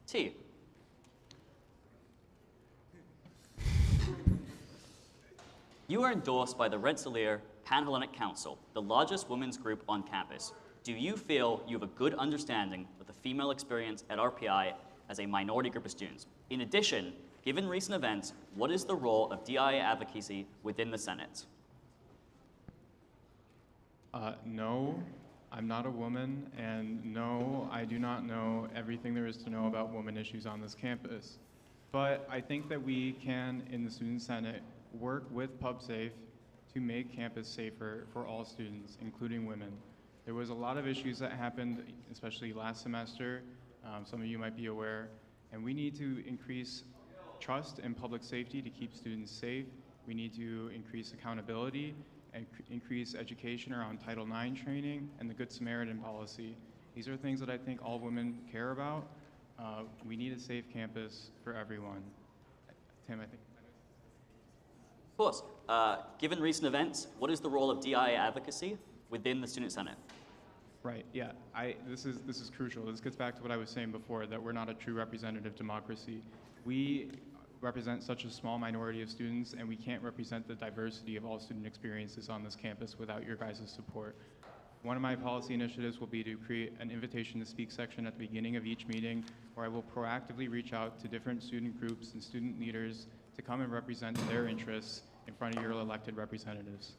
T. You are endorsed by the Rensselaer Panhellenic Council, the largest women's group on campus. Do you feel you have a good understanding of the female experience at RPI as a minority group of students? In addition, given recent events, what is the role of DIA advocacy within the Senate? No, I'm not a woman, and no, I do not know everything there is to know about women issues on this campus. But I think that we can, in the Student Senate, work with PubSafe to make campus safer for all students, including women. There was a lot of issues that happened, especially last semester, some of you might be aware, and we need to increase trust in public safety to keep students safe. We need to increase accountability and increase education around Title IX training and the Good Samaritan policy. These are things that I think all women care about. We need a safe campus for everyone. Tim, I think. Of course. Given recent events, what is the role of DIA advocacy within the Student Senate? Right, yeah, this is crucial. This gets back to what I was saying before, that we're not a true representative democracy. We represent such a small minority of students, and we can't represent the diversity of all student experiences on this campus without your guys' support. One of my policy initiatives will be to create an invitation to speak section at the beginning of each meeting, where I will proactively reach out to different student groups and student leaders to come and represent their interests in front of your elected representatives.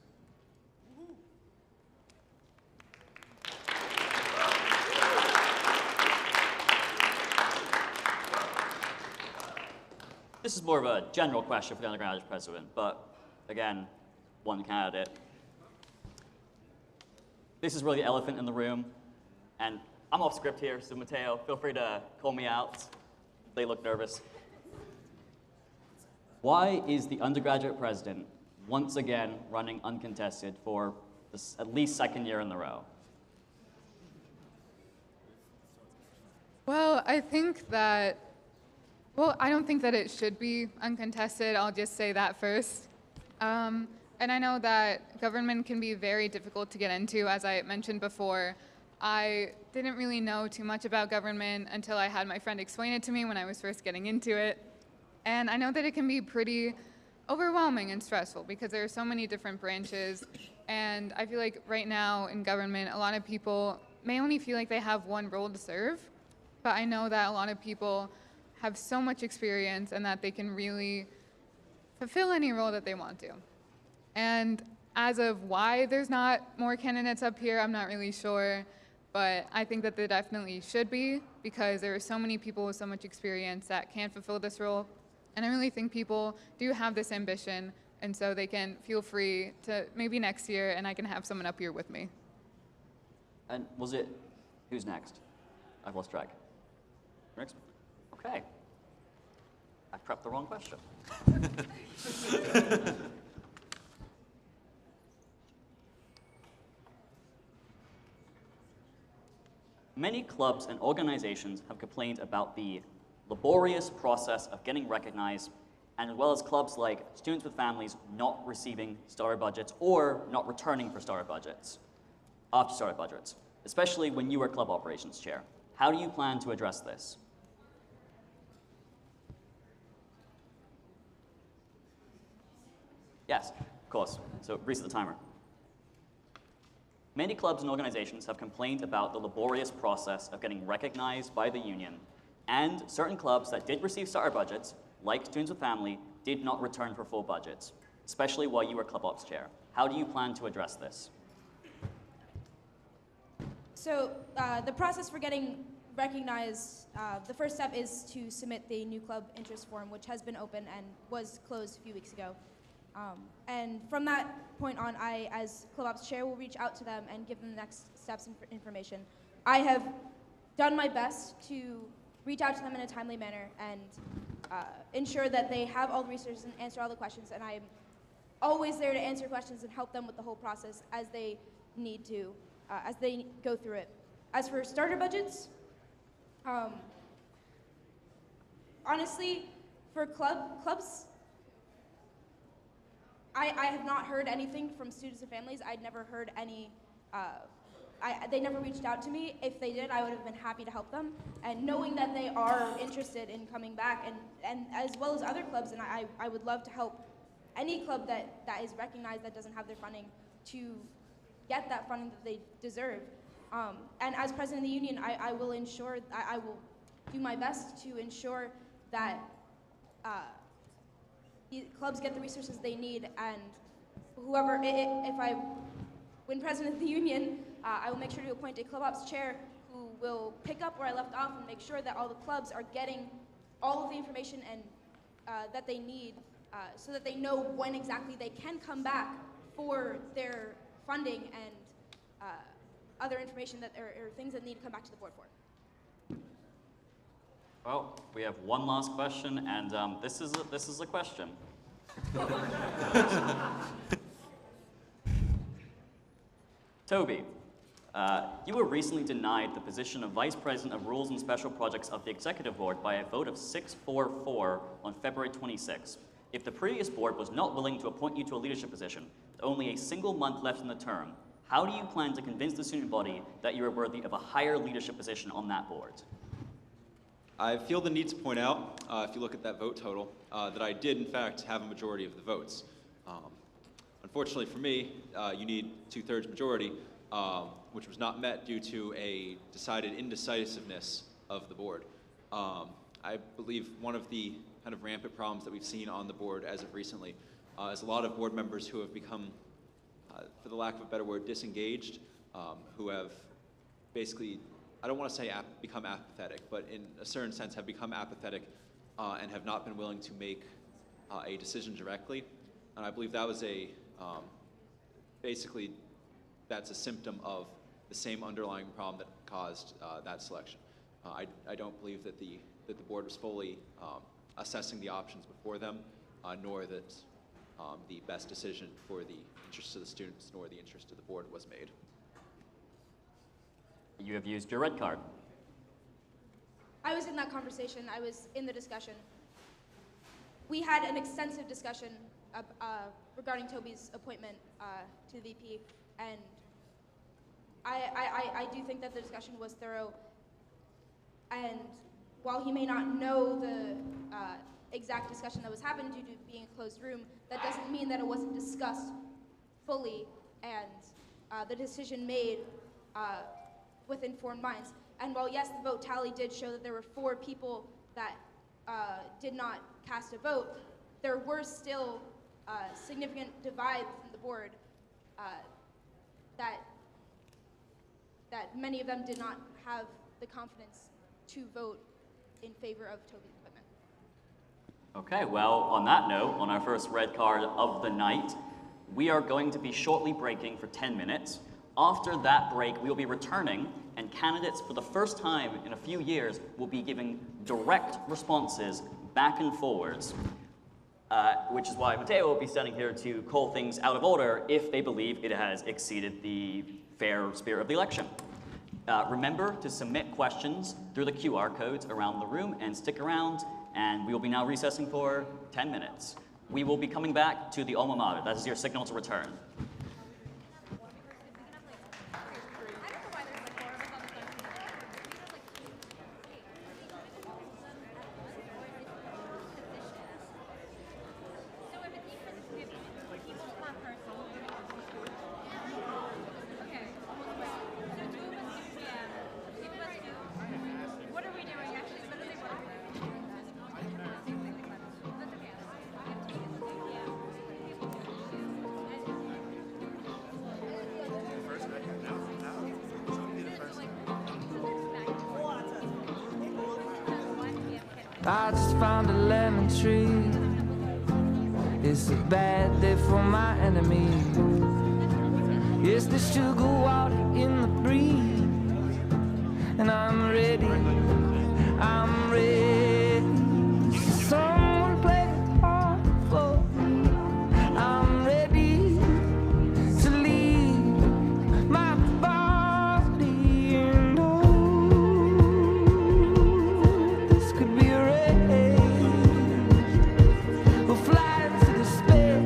this is more of a general question for the undergraduate president, but again, one candidate. This is really the elephant in the room, and I'm off script here, so Mateo, feel free to call me out. They look nervous. Why is the undergraduate president once again running uncontested for this at least second year in a row? Well, I don't think that it should be uncontested. I'll just say that first. And I know that government can be very difficult to get into, as I mentioned before. I didn't really know too much about government until I had my friend explain it to me when I was first getting into it. And I know that it can be pretty overwhelming and stressful because there are so many different branches. And I feel like right now in government, a lot of people may only feel like they have one role to serve. But I know that a lot of people have so much experience and that they can really fulfill any role that they want to. And as of why there's not more candidates up here, I'm not really sure. But I think that there definitely should be because there are so many people with so much experience that can fulfill this role. And I really think people do have this ambition, and so they can feel free to maybe next year and I can have someone up here with me. And was it, who's next? I've lost track. Next? Okay. I prepped the wrong question. Many clubs and organizations have complained about the laborious process of getting recognized, and as well as clubs like Students with Families not receiving starter budgets or not returning for starter budgets, after starter budgets, especially when you were club operations chair. How do you plan to address this? Yes, of course. So reset the timer. Many clubs and organizations have complained about the laborious process of getting recognized by the union, and certain clubs that did receive starter budgets, like Students with Family, did not return for full budgets, especially while you were club ops chair. How do you plan to address this? So the process for getting recognized, the first step is to submit the new club interest form, which has been open and was closed a few weeks ago. And from that point on, I, as club ops chair, will reach out to them and give them the next steps and information. I have done my best to reach out to them in a timely manner and ensure that they have all the resources and answer all the questions. And I'm always there to answer questions and help them with the whole process as they need to, as they go through it. As for starter budgets, honestly, for clubs, I have not heard anything from Students and Families. I'd never heard any, they never reached out to me. If they did, I would have been happy to help them. And knowing that they are interested in coming back, and as well as other clubs, and I would love to help any club that is recognized that doesn't have their funding to get that funding that they deserve. And as president of the union, I will ensure, I will do my best to ensure that clubs get the resources they need, and whoever, if I win president of the union, I will make sure to appoint a club ops chair who will pick up where I left off and make sure that all the clubs are getting all of the information and that they need so that they know when exactly they can come back for their funding and other information that or things that need to come back to the board for. Well, we have one last question, and this is a question. Toby, you were recently denied the position of Vice President of Rules and Special Projects of the Executive Board by a vote of 6-4-4 on February 26. If the previous board was not willing to appoint you to a leadership position, with only a single month left in the term, how do you plan to convince the student body that you are worthy of a higher leadership position on that board? I feel the need to point out, if you look at that vote total, that I did in fact have a majority of the votes. Unfortunately for me, you need 2/3 majority, which was not met due to a decided indecisiveness of the board. I believe one of the kind of rampant problems that we've seen on the board as of recently is a lot of board members who have become, for the lack of a better word, disengaged, who have basically, I don't want to say become apathetic, but in a certain sense have become apathetic and have not been willing to make a decision directly. And I believe that was basically, that's a symptom of the same underlying problem that caused that selection. I don't believe that the board was fully assessing the options before them, nor that the best decision for the interests of the students nor the interest of the board was made. You have used your red card. I was in that conversation. I was in the discussion. We had an extensive discussion regarding Toby's appointment to the VP, and I do think that the discussion was thorough. And while he may not know the exact discussion that was happening due to being a closed room, that doesn't mean that it wasn't discussed fully and the decision made with informed minds. And while yes, the vote tally did show that there were 4 people that did not cast a vote, there were still significant divide within the board that many of them did not have the confidence to vote in favor of Toby's appointment. Okay, well, on that note, on our first red card of the night, we are going to be shortly breaking for 10 minutes. After that break, we will be returning, and candidates, for the first time in a few years, will be giving direct responses back and forwards, which is why Mateo will be standing here to call things out of order if they believe it has exceeded the fair spirit of the election. Remember to submit questions through the QR codes around the room and stick around, and we will be now recessing for 10 minutes. We will be coming back to the alma mater. That is your signal to return. I just found a lemon tree. It's a bad day for my enemy. It's the sugar water in the breeze. And I'm ready, I'm ready. Someone play the harp for me. I'm ready to leave my body and this could be a race. We'll fly into the space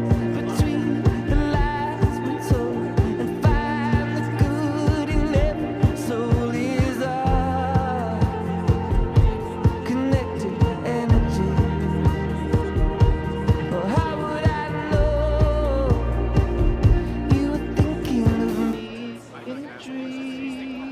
between the lies we told and find the good in every soul is our connected energy. Well, how would I know you were thinking of me in a dream?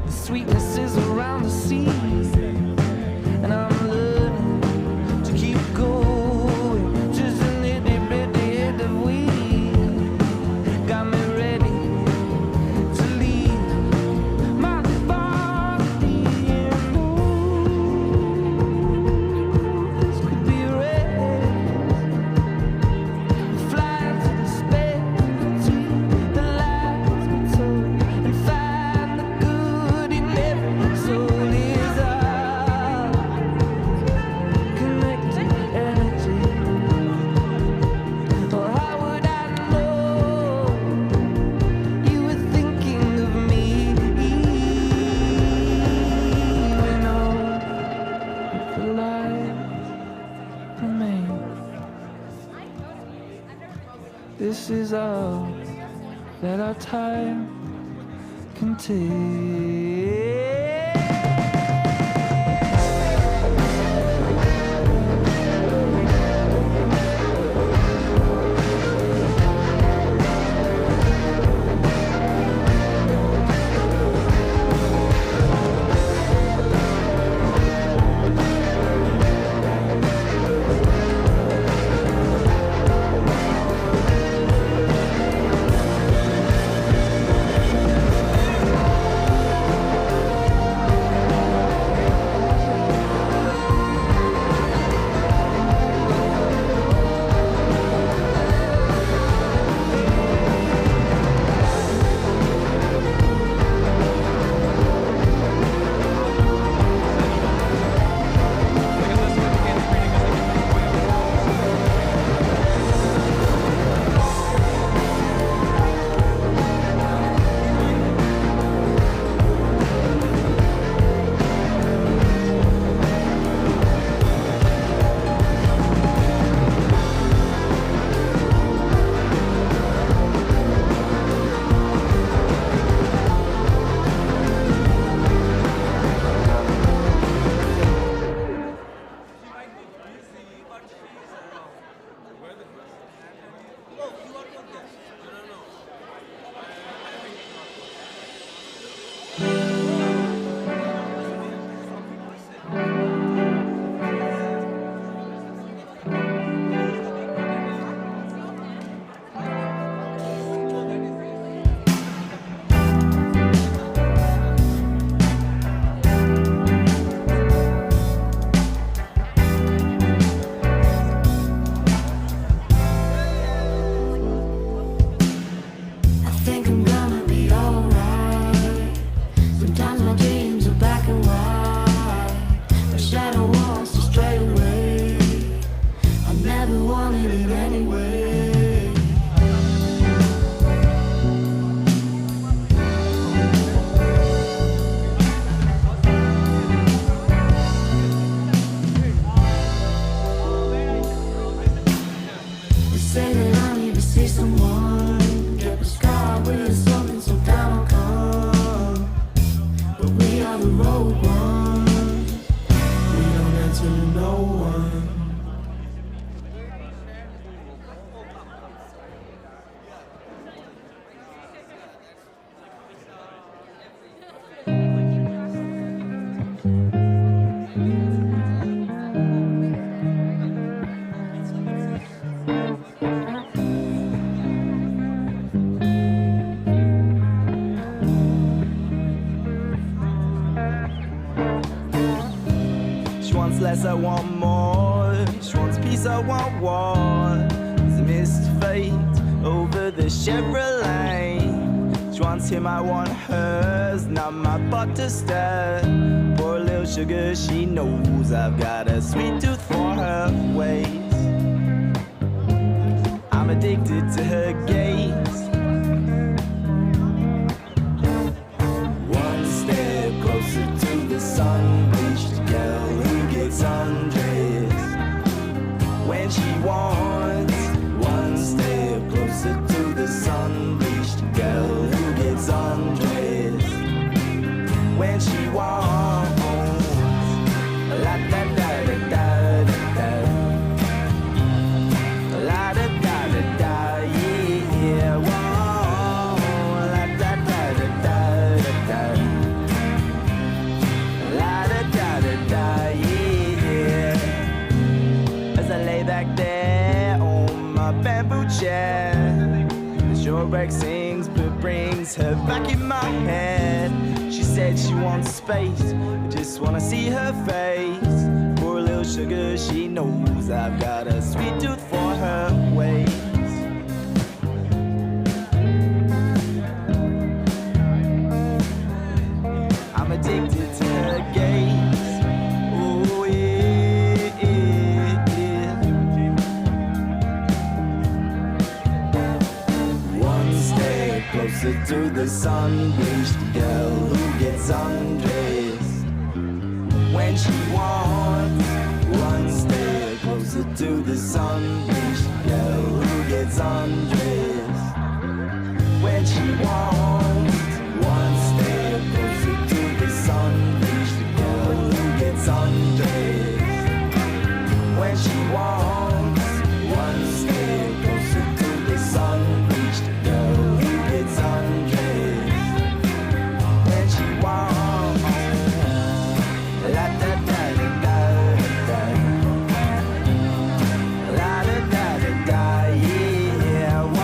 The sweetness is around the sea, and I'm learning to keep going. Just an itty bitty hit of weed got me ready to leave my body and this could be a race. Fly into the space between the lies we told and find the good in every soul is our connected energy. Oh, how would I know you were thinking of me when all the lies remain? This is all that our time can take. said I was so straight away. I never wanted it anyway. They say that I need to see someone, get prescribed with something so down I'll come. But we are the road ones, we don't answer to no one. She wants less, I want more. She wants peace, I want war. There's a mist fate over the Chevrolet. She wants him, I want hers. Not my pot to stir. Poor little sugar, she knows I've got a sweet tooth for her ways. I'm addicted to her gaze. One step closer to the sun-bleached girl who gets undressed when she wants. One step closer to the sun-bleached girl who gets undressed when she wants. La da da da da da. La da da da da, yeah. Whoa. La da da da da da. La da da da da, yeah. As I lay back there on my bamboo chair, the shortback sings but brings her back in my head. She said she wants space, I just wanna see her face. Poor little sugar, she knows I've got a sweet tooth for her ways. I'm addicted to her gaze. Oh yeah, yeah, yeah. One step closer to the sun-bleached girl who gets undressed when she wants. One step closer to the sun-bleached girl who gets undressed when she wants. One step closer to the sun-bleached girl who gets undressed when she wants. One step closer to the sun-bleached girl who gets undressed when she wants. La da da da da da. La da da da da, yeah.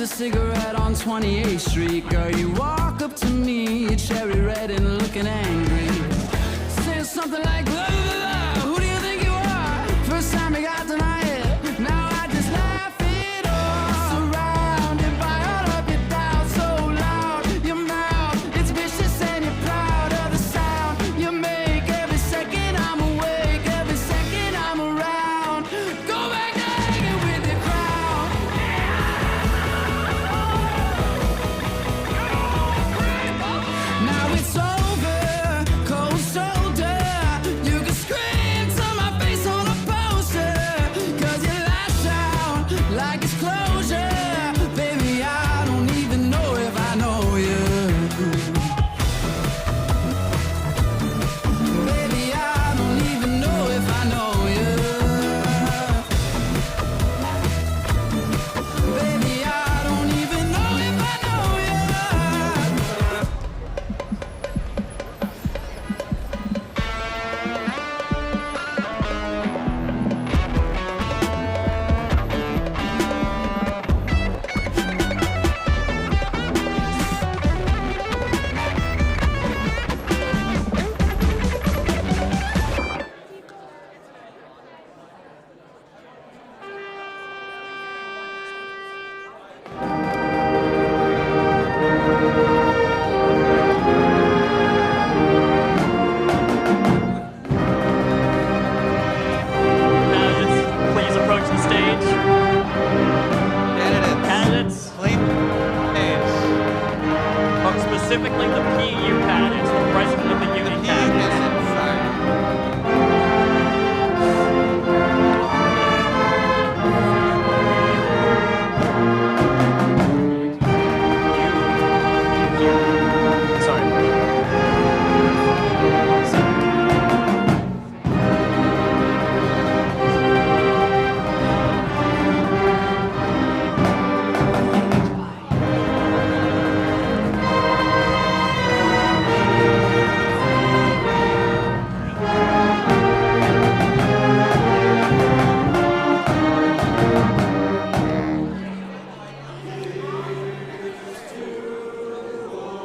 a cigarette on 28th Street. Girl, you walk up to me, cherry red and looking angry. Say something like, la, la, la, who do you think you are? First time you got denied it, now I just laugh it off. Surrounded by all of your doubts, so loud, your mouth, it's vicious and you're proud of the sound you make. Every second I'm awake, every second I'm around. Go back to hanging with your crowd. Now it's over, cold shoulder. You can scream to my face on a poster, 'cause you lash out like it's closure. Baby, I don't even know if I know you. Baby, I don't even know if I know you. Baby, I don't even know if I know you. Candidates, please approach the stage. Candidates, Please. specifically the PU candidates, the president of the union candidates.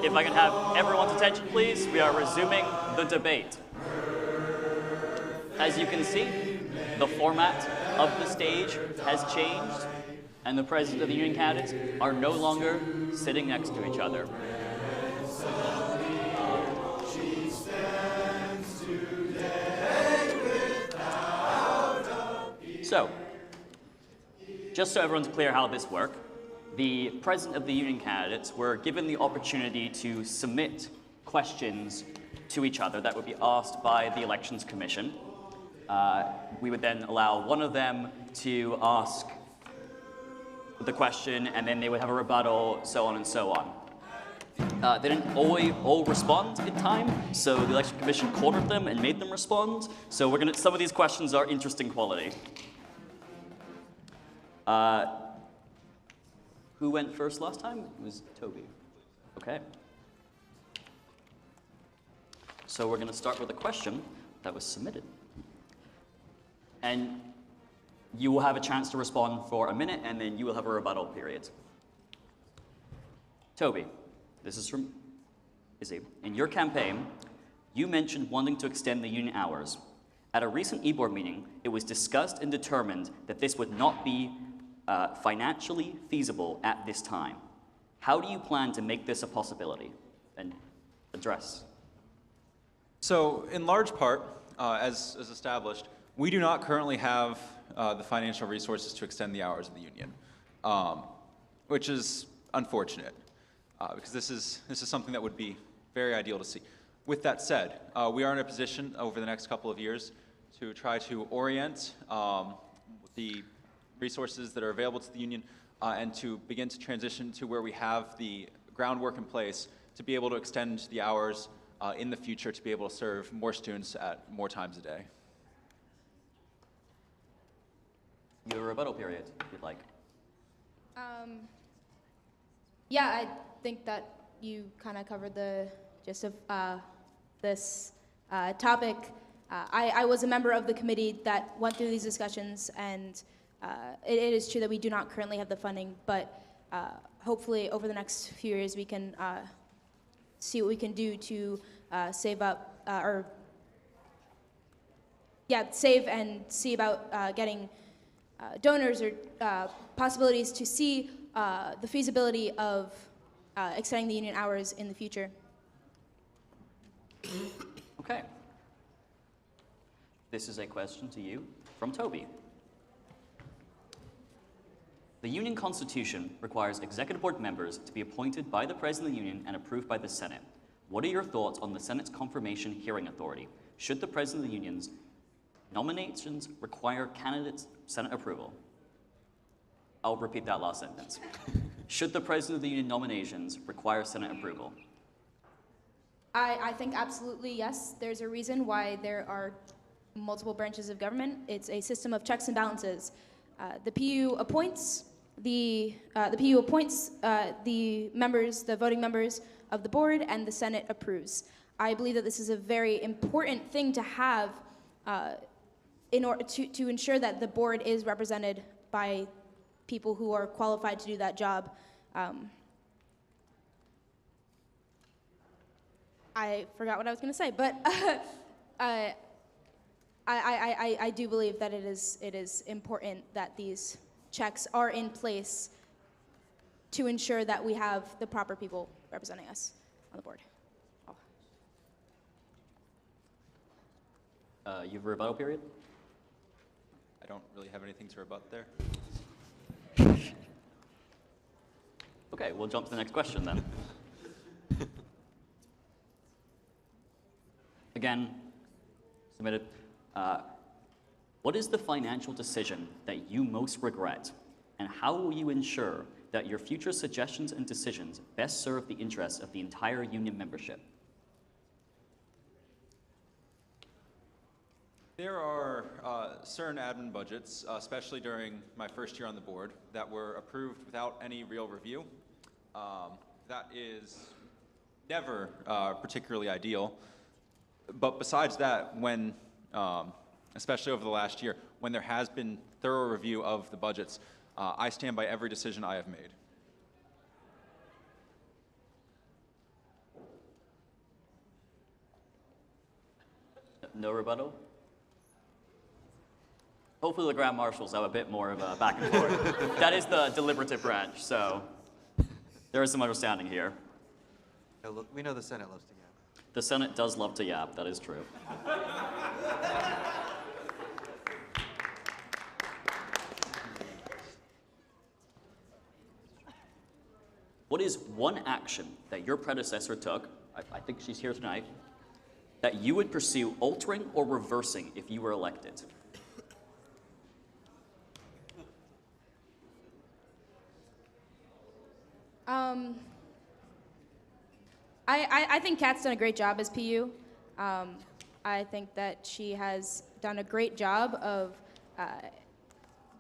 If I can have everyone's attention, please, we are resuming the debate. As you can see, the format of the stage has changed, and the president of the union candidates are no longer sitting next to each other. So, just so everyone's clear how this works, the president of the union candidates were given the opportunity to submit questions to each other that would be asked by the Elections Commission. We would then allow one of them to ask the question, and then they would have a rebuttal, so on and so on. They didn't always all respond in time, so the Election Commission cornered them and made them respond. So some of these questions are interesting quality. Who went first last time? It was Toby. Okay. So we're going to start with a question that was submitted. And you will have a chance to respond for a minute, and then you will have a rebuttal period. Toby, this is from Izzy. In your campaign, you mentioned wanting to extend the union hours. At a recent e-board meeting, it was discussed and determined that this would not be financially feasible at this time. How do you plan to make this a possibility? And address. So, in large part, as established, we do not currently have the financial resources to extend the hours of the union, which is unfortunate, because this is something that would be very ideal to see. With that said, we are in a position over the next couple of years to try to orient the resources that are available to the union and to begin to transition to where we have the groundwork in place to be able to extend the hours in the future to be able to serve more students at more times a day. Your rebuttal period, if you'd like. Yeah, I think that you kind of covered the gist of this topic. I was a member of the committee that went through these discussions, and it is true that we do not currently have the funding, but hopefully over the next few years we can see what we can do to save up save and see about getting donors or possibilities to see the feasibility of extending the union hours in the future. Okay. This is a question to you from Toby. The union constitution requires executive board members to be appointed by the president of the union and approved by the Senate. What are your thoughts on the Senate's confirmation hearing authority? Should the president of the union's nominations require candidates' Senate approval? I'll repeat that last sentence. Should the president of the union nominations require Senate approval? I think absolutely yes. There's a reason why there are multiple branches of government. It's a system of checks and balances. The PU appoints the members, the voting members of the board, and the Senate approves. I believe that this is a very important thing to have in order to ensure that the board is represented by people who are qualified to do that job. I forgot what I was going to say, but I do believe that it is important that these checks are in place to ensure that we have the proper people representing us on the board. You have a rebuttal period? I don't really have anything to rebut there. Okay, we'll jump to the next question then. Again, submitted. What is the financial decision that you most regret, and how will you ensure that your future suggestions and decisions best serve the interests of the entire union membership? There are certain admin budgets, especially during my first year on the board, that were approved without any real review. That is never particularly ideal. But besides that, when, especially over the last year, when there has been thorough review of the budgets, I stand by every decision I have made. No rebuttal? Hopefully the Grand Marshals have a bit more of a back and forth. That is the deliberative branch, so there is some understanding here. Yeah, look, we know the Senate loves to yap. The Senate does love to yap, that is true. What is one action that your predecessor took, I think she's here tonight, that you would pursue altering or reversing if you were elected? I think Kat's done a great job as PU. I think that she has done a great job of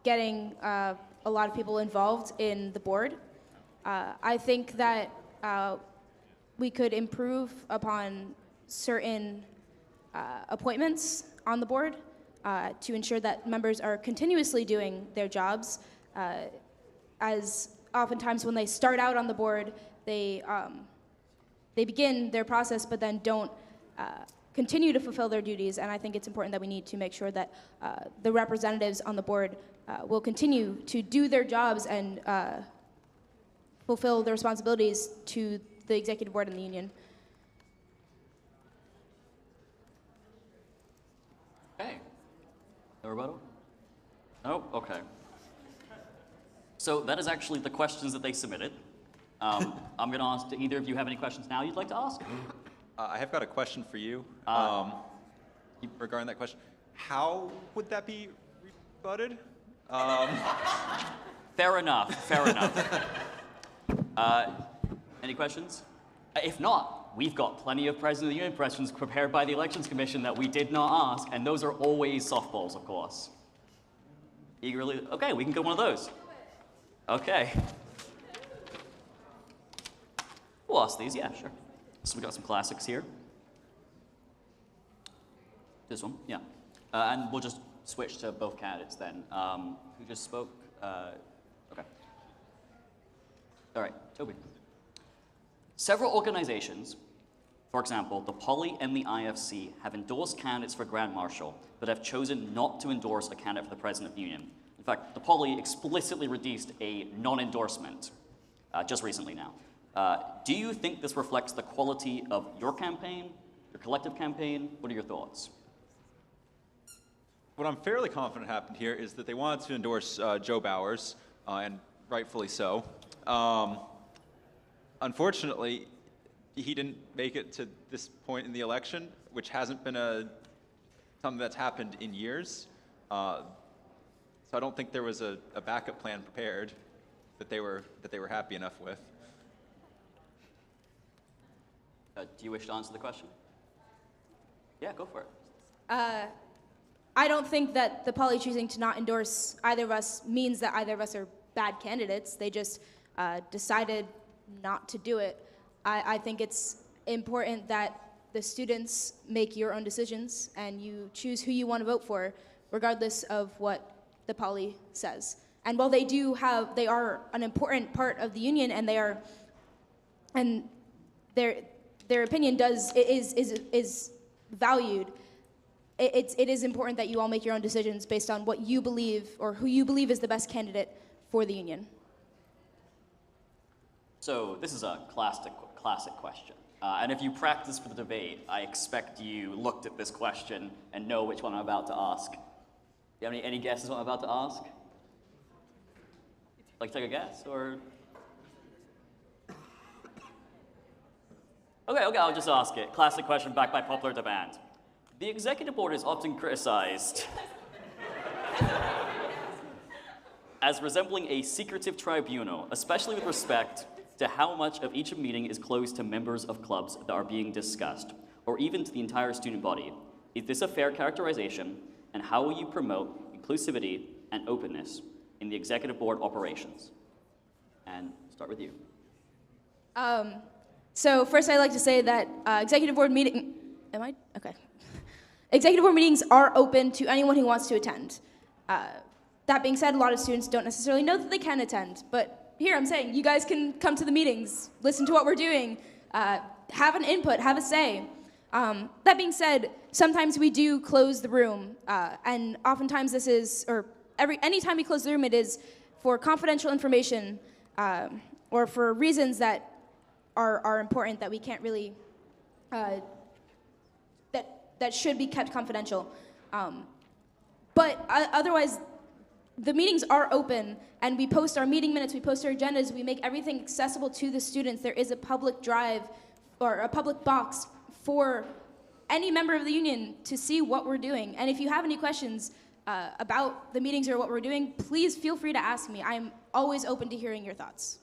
getting a lot of people involved in the board. I think that we could improve upon certain appointments on the board to ensure that members are continuously doing their jobs. As oftentimes when they start out on the board, they begin their process but then don't continue to fulfill their duties, and I think it's important that we need to make sure that the representatives on the board will continue to do their jobs and fulfill their responsibilities to the executive board and the union. Okay. No rebuttal? No? Okay. So that is actually the questions that they submitted. I'm going to ask, do either of you have any questions now you'd like to ask? I have got a question for you regarding that question. How would that be rebutted? Fair enough, fair enough. Any questions? If not, we've got plenty of President of the Union questions prepared by the Elections Commission that we did not ask, and those are always softballs, of course. Eagerly, okay, we can go one of those. Okay. We'll ask these, yeah, sure. So we got some classics here. This one, yeah. And we'll just switch to both candidates then. Who just spoke? Okay. All right, Toby. Several organizations, for example, the Poly and the IFC, have endorsed candidates for Grand Marshal, but have chosen not to endorse a candidate for the President of the Union. In fact, the Poly explicitly released a non-endorsement just recently now. Do you think this reflects the quality of your campaign, your collective campaign? What are your thoughts? What I'm fairly confident happened here is that they wanted to endorse Joe Bowers, and rightfully so. Unfortunately, he didn't make it to this point in the election, which hasn't been something that's happened in years. So I don't think there was a backup plan prepared that they were happy enough with. Do you wish to answer the question? Yeah, go for it. I don't think that the Poly choosing to not endorse either of us means that either of us are bad candidates. They just decided not to do it. I think it's important that the students make your own decisions and you choose who you want to vote for, regardless of what the Poly says. And while they are an important part of the union, and their opinion is valued. It is important that you all make your own decisions based on what you believe or who you believe is the best candidate for the union. So this is a classic question. And if you practice for the debate, I expect you looked at this question and know which one I'm about to ask. Do you have any guesses what I'm about to ask? Like, take a guess, or? Okay, I'll just ask it. Classic question backed by popular demand. The executive board is often criticized as resembling a secretive tribunal, especially with respect to how much of each meeting is closed to members of clubs that are being discussed, or even to the entire student body. Is this a fair characterization, and how will you promote inclusivity and openness in the executive board operations? And start with you. So first I'd like to say that executive board Executive board meetings are open to anyone who wants to attend. That being said, a lot of students don't necessarily know that they can attend, but here I'm saying you guys can come to the meetings, listen to what we're doing, have an input, have a say. That being said, sometimes we do close the room, and oftentimes this is, anytime we close the room, it is for confidential information or for reasons that are important that we can't really, that should be kept confidential. But otherwise, the meetings are open, and we post our meeting minutes, we post our agendas, we make everything accessible to the students. There is a public drive or a public box for any member of the union to see what we're doing. And if you have any questions about the meetings or what we're doing, please feel free to ask me. I'm always open to hearing your thoughts.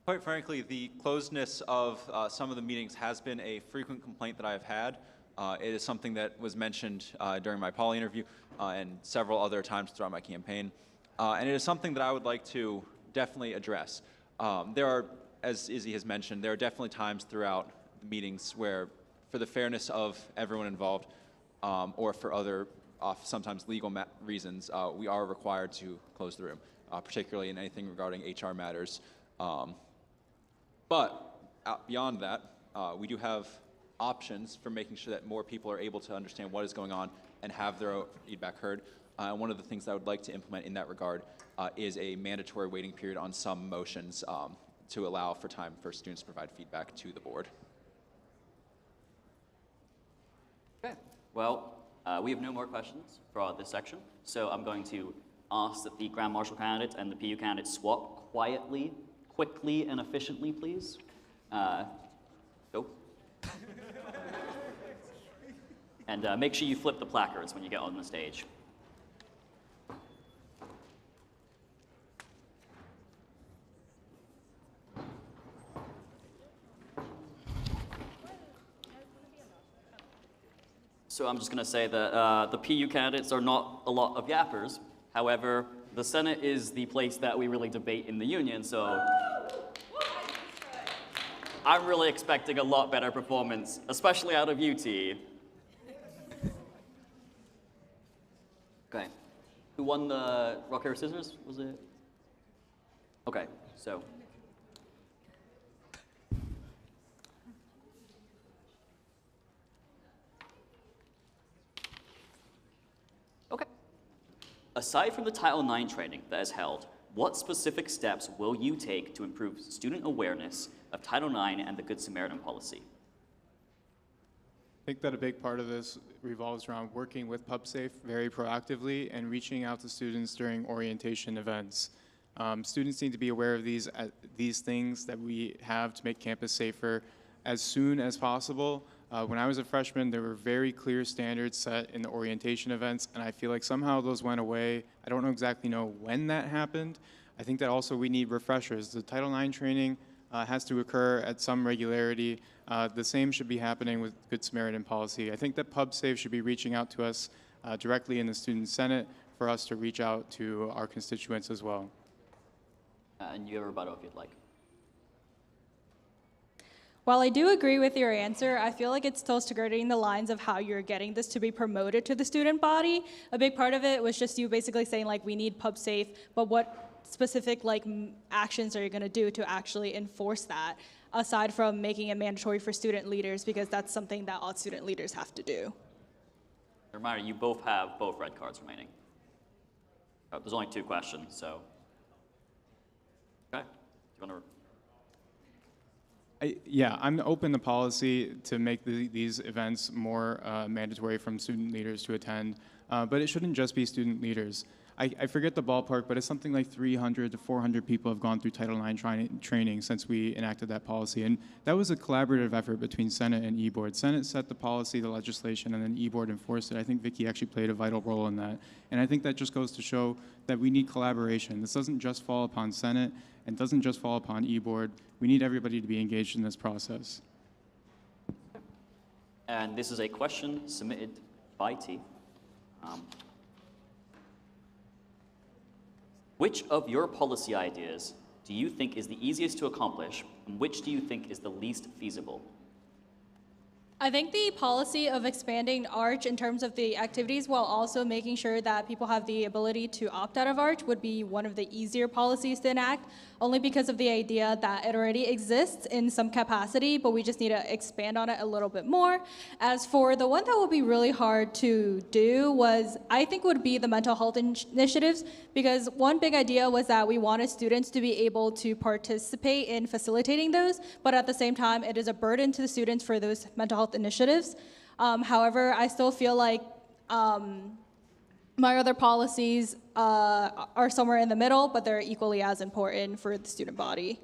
Quite frankly, the closedness of some of the meetings has been a frequent complaint that I have had. It is something that was mentioned during my Poly interview and several other times throughout my campaign. And it is something that I would like to definitely address. There are, as Izzy has mentioned, there are definitely times throughout the meetings where, for the fairness of everyone involved, or for other sometimes legal reasons, we are required to close the room, particularly in anything regarding HR matters. But beyond that, we do have options for making sure that more people are able to understand what is going on and have their own feedback heard. And one of the things that I would like to implement in that regard is a mandatory waiting period on some motions to allow for time for students to provide feedback to the board. Okay, well, we have no more questions for this section, so I'm going to ask that the Grand Marshal candidate and the PU candidate swap quietly, quickly, and efficiently, please. Go. And make sure you flip the placards when you get on the stage. So I'm just going to say that the PU candidates are not a lot of yappers. However, the Senate is the place that we really debate in the union, so I'm really expecting a lot better performance, especially out of UT. Okay. Who won the rock, paper, scissors? Was it? Okay, so. Okay. Aside from the Title IX training that is held, what specific steps will you take to improve student awareness of Title IX and the Good Samaritan policy? I think that a big part of this revolves around working with PubSafe very proactively and reaching out to students during orientation events. Students need to be aware of these things that we have to make campus safer as soon as possible. When I was a freshman, there were very clear standards set in the orientation events, and I feel like somehow those went away. I don't exactly know when that happened. I think that also we need refreshers. The Title IX training has to occur at some regularity. The same should be happening with Good Samaritan policy. I think that PubSafe should be reaching out to us directly in the Student Senate for us to reach out to our constituents as well. And you have a rebuttal if you'd like. While I do agree with your answer, I feel like it's still skirting the lines of how you're getting this to be promoted to the student body. A big part of it was just you basically saying, like, we need PubSafe, but what specific, like, actions are you going to do to actually enforce that, aside from making it mandatory for student leaders, because that's something that all student leaders have to do. A reminder, you both have red cards remaining. There's only 2 questions, so. Okay. Do you want to? Yeah, I'm open to policy to make these events more mandatory from student leaders to attend, but it shouldn't just be student leaders. I forget the ballpark, but it's something like 300 to 400 people have gone through Title IX training since we enacted that policy. And that was a collaborative effort between Senate and E-Board. Senate set the policy, the legislation, and then E-Board enforced it. I think Vicki actually played a vital role in that. And I think that just goes to show that we need collaboration. This doesn't just fall upon Senate and doesn't just fall upon E-Board. We need everybody to be engaged in this process. And this is a question submitted by T. Which of your policy ideas do you think is the easiest to accomplish, and which do you think is the least feasible? I think the policy of expanding ARCH in terms of the activities while also making sure that people have the ability to opt out of ARCH would be one of the easier policies to enact, only because of the idea that it already exists in some capacity, but we just need to expand on it a little bit more. As for the one that would be really hard to do I think would be the mental health initiatives, because one big idea was that we wanted students to be able to participate in facilitating those, but at the same time, it is a burden to the students for those mental health initiatives. However, I still feel like my other policies are somewhere in the middle, but they're equally as important for the student body.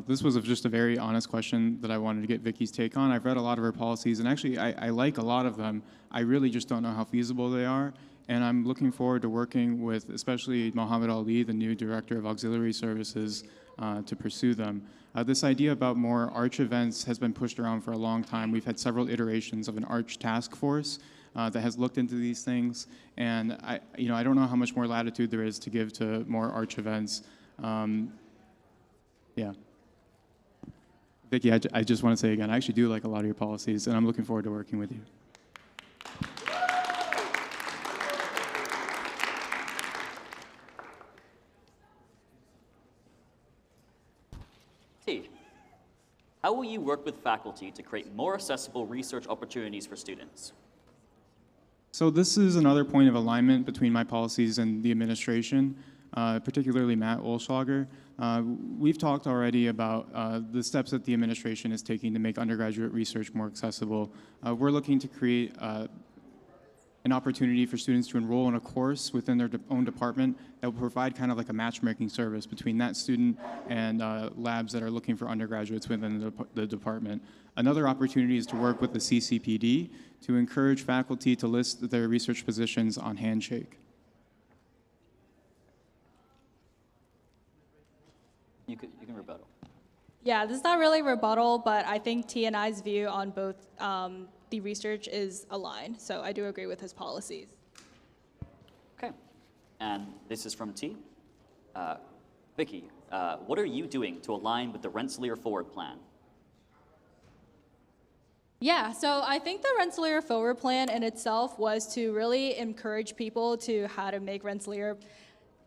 This was just a very honest question that I wanted to get Vicki's take on. I've read a lot of her policies, and actually I like a lot of them. I really just don't know how feasible they are, and I'm looking forward to working with especially Mohammed Ali, the new Director of Auxiliary Services, to pursue them. This idea about more ARCH events has been pushed around for a long time. We've had several iterations of an ARCH task force that has looked into these things, and I don't know how much more latitude there is to give to more ARCH events. Yeah. Vicki, I just want to say again, I actually do like a lot of your policies, and I'm looking forward to working with you. T, how will you work with faculty to create more accessible research opportunities for students? So this is another point of alignment between my policies and the administration, particularly Matt Olschlager. We've talked already about the steps that the administration is taking to make undergraduate research more accessible. We're looking to create an opportunity for students to enroll in a course within their own department that will provide kind of like a matchmaking service between that student and labs that are looking for undergraduates within the department. Another opportunity is to work with the CCPD to encourage faculty to list their research positions on Handshake. You can rebuttal. Yeah, this is not really rebuttal, but I think T and I's view on both the research is aligned, so I do agree with his policies. Okay, and this is from T. Vicki, what are you doing to align with the Rensselaer Forward plan? Yeah, so I think the Rensselaer Forward Plan in itself was to really encourage people to how to make Rensselaer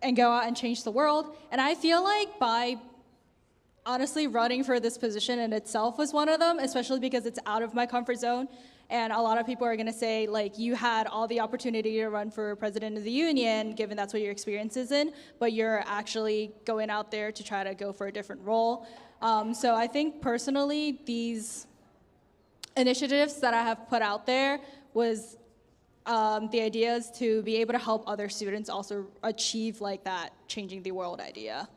and go out and change the world. And I feel like by honestly running for this position in itself was one of them, especially because it's out of my comfort zone. And a lot of people are gonna say, like, you had all the opportunity to run for president of the union, given that's what your experience is in, but you're actually going out there to try to go for a different role. So I think personally, these initiatives that I have put out there was the idea is to be able to help other students also achieve like that changing the world idea.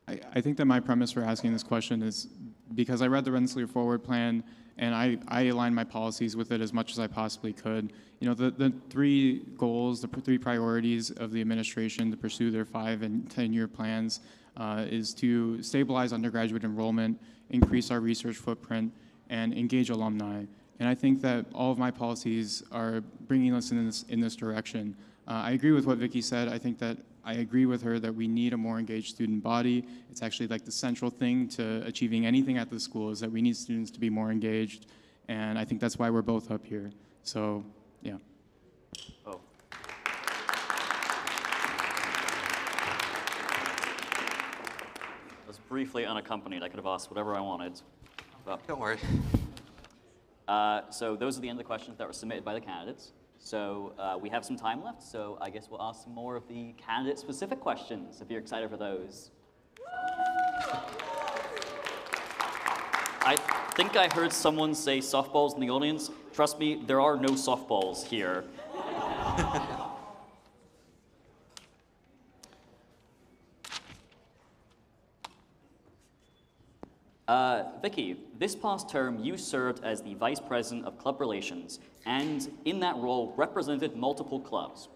I think that my premise for asking this question is because I read the Rensselaer Forward Plan and I aligned my policies with it as much as I possibly could. You know, the three goals, the three priorities of the administration to pursue their 5 and 10-year plans is to stabilize undergraduate enrollment, increase our research footprint, and engage alumni. And I think that all of my policies are bringing us in this direction. I agree with what Vicky said. I think that I agree with her that we need a more engaged student body. It's actually like the central thing to achieving anything at the school is that we need students to be more engaged. And I think that's why we're both up here. So, yeah. Oh. I was briefly unaccompanied. I could have asked whatever I wanted. But, Don't worry. so those are the end of the questions that were submitted by the candidates. So we have some time left, so I guess we'll ask some more of the candidate-specific questions, if you're excited for those. I think I heard someone say softballs in the audience. Trust me, there are no softballs here. Vicky, this past term, you served as the Vice President of Club Relations, and in that role, represented multiple clubs.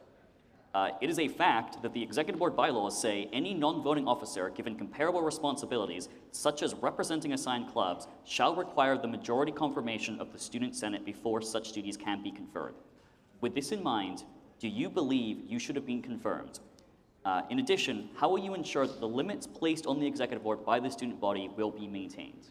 It is a fact that the Executive Board bylaws say any non-voting officer given comparable responsibilities, such as representing assigned clubs, shall require the majority confirmation of the Student Senate before such duties can be conferred. With this in mind, do you believe you should have been confirmed? In addition, how will you ensure that the limits placed on the Executive Board by the student body will be maintained?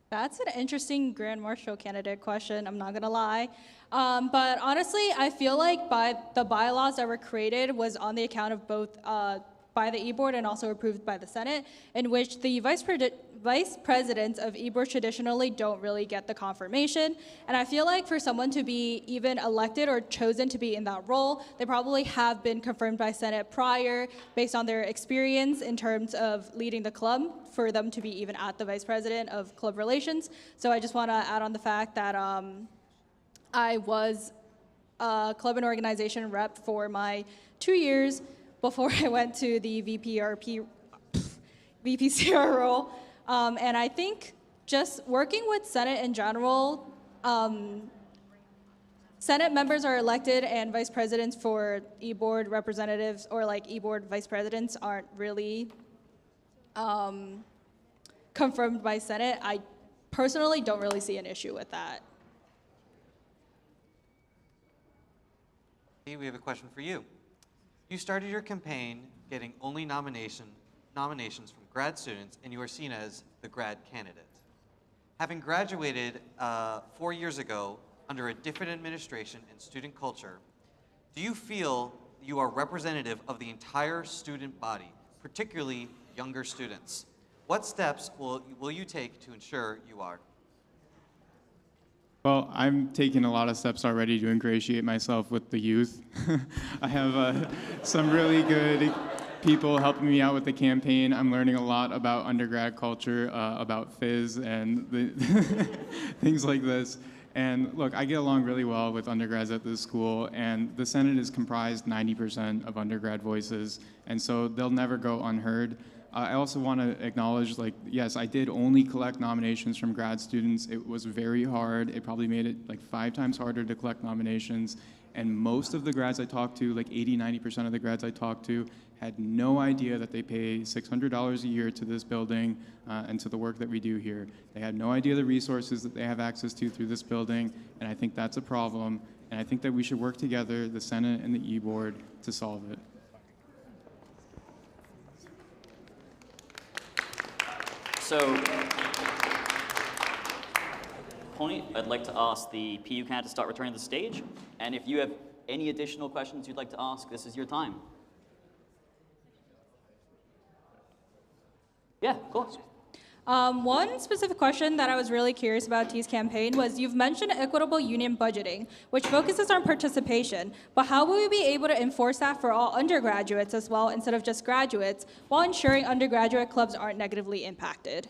That's an interesting Grand Marshal candidate question, I'm not gonna lie. But honestly, I feel like by the bylaws that were created was on the account of both by the E-Board and also approved by the Senate, in which the vice presidents of E-Board traditionally don't really get the confirmation. And I feel like for someone to be even elected or chosen to be in that role, they probably have been confirmed by Senate prior based on their experience in terms of leading the club for them to be even at the vice president of club relations. So I just want to add on the fact that I was a club and organization rep for my 2 years before I went to the VPCR role. And I think just working with Senate in general, Senate members are elected and vice presidents for E-Board representatives or like E-Board vice presidents aren't really confirmed by Senate. I personally don't really see an issue with that. We have a question for you. You started your campaign getting only nominations from grad students, and you are seen as the grad candidate. Having graduated 4 years ago under a different administration and student culture, do you feel you are representative of the entire student body, particularly younger students? What steps will you take to ensure you are? Well, I'm taking a lot of steps already to ingratiate myself with the youth. I have some really good people helping me out with the campaign. I'm learning a lot about undergrad culture, about Fizz and things like this. And look, I get along really well with undergrads at this school, and the Senate is comprised 90% of undergrad voices, and so they'll never go unheard. I also want to acknowledge, like, yes, I did only collect nominations from grad students. It was very hard. It probably made it like 5 times harder to collect nominations. And most of the grads I talked to, like 80–90% of the grads I talked to, had no idea that they pay $600 a year to this building and to the work that we do here. They had no idea the resources that they have access to through this building, and I think that's a problem. And I think that we should work together, the Senate and the E-Board, to solve it. So point, I'd like to ask the PU candidate to start returning to the stage. And if you have any additional questions you'd like to ask, this is your time. Yeah, of course. One specific question that I was really curious about T's campaign was you've mentioned equitable union budgeting, which focuses on participation, but how will we be able to enforce that for all undergraduates as well instead of just graduates while ensuring undergraduate clubs aren't negatively impacted?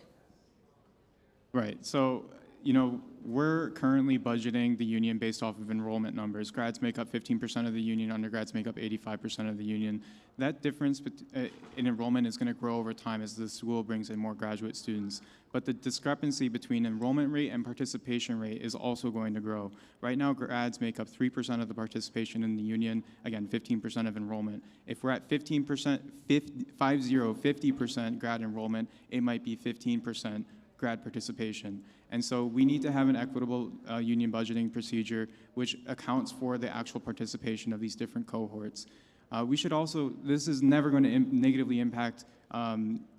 Right. So, you know, we're currently budgeting the union based off of enrollment numbers. Grads make up 15% of the union, undergrads make up 85% of the union. That difference in enrollment is going to grow over time as the school brings in more graduate students. But the discrepancy between enrollment rate and participation rate is also going to grow. Right now, grads make up 3% of the participation in the union, again, 15% of enrollment. If we're at 15%, 50% grad enrollment, it might be 15% grad participation. And so we need to have an equitable union budgeting procedure which accounts for the actual participation of these different cohorts. We should also, this is never going to negatively impact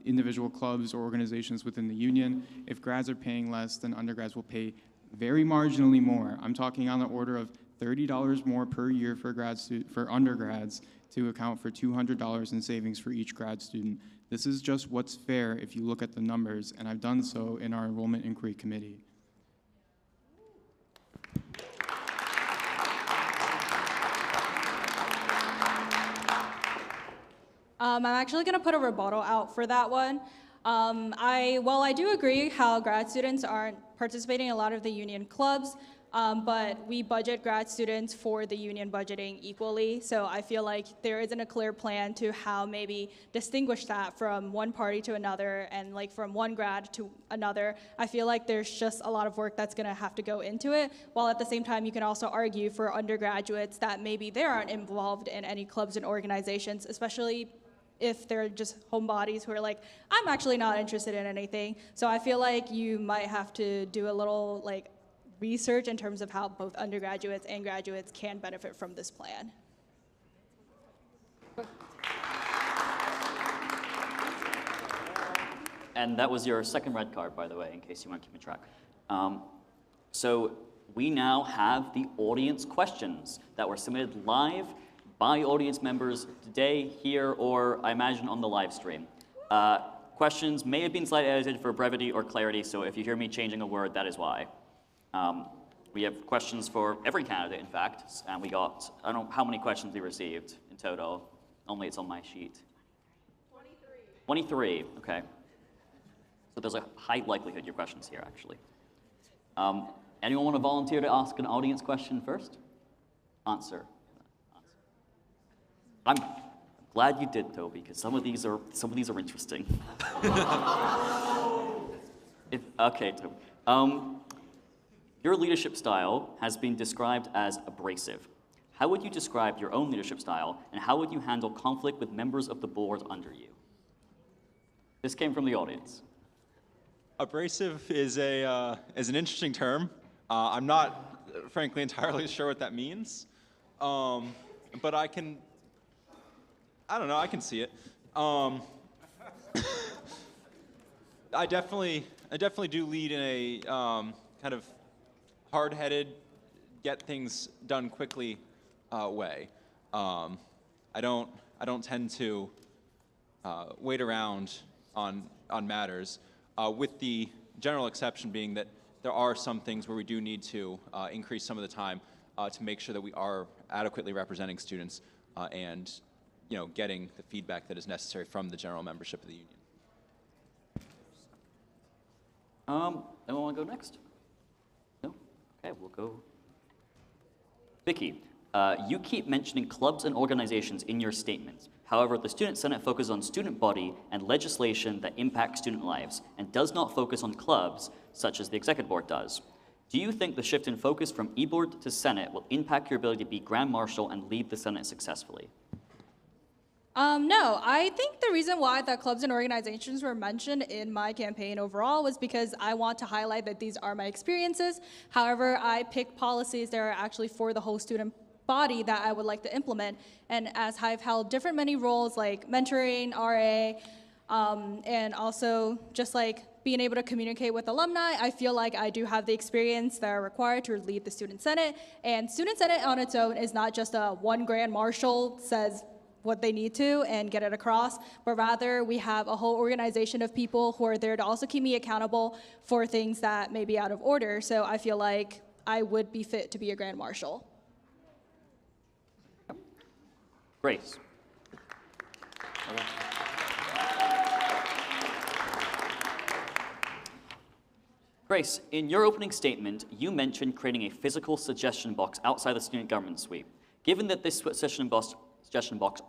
individual clubs or organizations within the union. If grads are paying less, then undergrads will pay very marginally more. I'm talking on the order of $30 more per year for undergrads to account for $200 in savings for each grad student. This is just what's fair if you look at the numbers, and I've done so in our Enrollment Inquiry Committee. I'm actually going to put a rebuttal out for that one. While I do agree how grad students aren't participating in a lot of the union clubs, but we budget grad students for the union budgeting equally. So I feel like there isn't a clear plan to how maybe distinguish that from one party to another and like from one grad to another. I feel like there's just a lot of work that's gonna have to go into it, while at the same time you can also argue for undergraduates that maybe they aren't involved in any clubs and organizations, especially if they're just homebodies who are like, I'm actually not interested in anything. So I feel like you might have to do a little like research in terms of how both undergraduates and graduates can benefit from this plan. And that was your second red card, by the way, in case you weren't keeping track. So we now have the audience questions that were submitted live by audience members today, here, or I imagine on the live stream. Questions may have been slightly edited for brevity or clarity, so if you hear me changing a word, that is why. We have questions for every candidate, in fact, and we got, I don't know how many questions we received in total. Only it's on my sheet. 23, okay. So there's a high likelihood your question's here, actually. Anyone want to volunteer to ask an audience question first? Answer. I'm glad you did, though, because some of these are interesting. Okay, Toby. Your leadership style has been described as abrasive. How would you describe your own leadership style, and how would you handle conflict with members of the board under you? This came from the audience. Abrasive is an interesting term. I'm not, frankly, entirely sure what that means, but I can see it. I definitely do lead in a kind of hard-headed, get things done quickly way. I don't tend to wait around on matters, with the general exception being that there are some things where we do need to increase some of the time to make sure that we are adequately representing students and getting the feedback that is necessary from the general membership of the union. Anyone want to go next? No? Okay, we'll go. Vicky, you keep mentioning clubs and organizations in your statements. However, the Student Senate focuses on student body and legislation that impacts student lives and does not focus on clubs, such as the Executive Board does. Do you think the shift in focus from E-Board to Senate will impact your ability to be Grand Marshal and lead the Senate successfully? No, I think the reason why the clubs and organizations were mentioned in my campaign overall was because I want to highlight that these are my experiences. However, I picked policies that are actually for the whole student body that I would like to implement. And as I've held many roles like mentoring, RA, and also just like being able to communicate with alumni, I feel like I do have the experience that are required to lead the Student Senate. And Student Senate on its own is not just a one grand marshal says what they need to and get it across, but rather we have a whole organization of people who are there to also keep me accountable for things that may be out of order. So I feel like I would be fit to be a grand marshal. Grace. Grace, in your opening statement, you mentioned creating a physical suggestion box outside the student government suite. Given that this suggestion box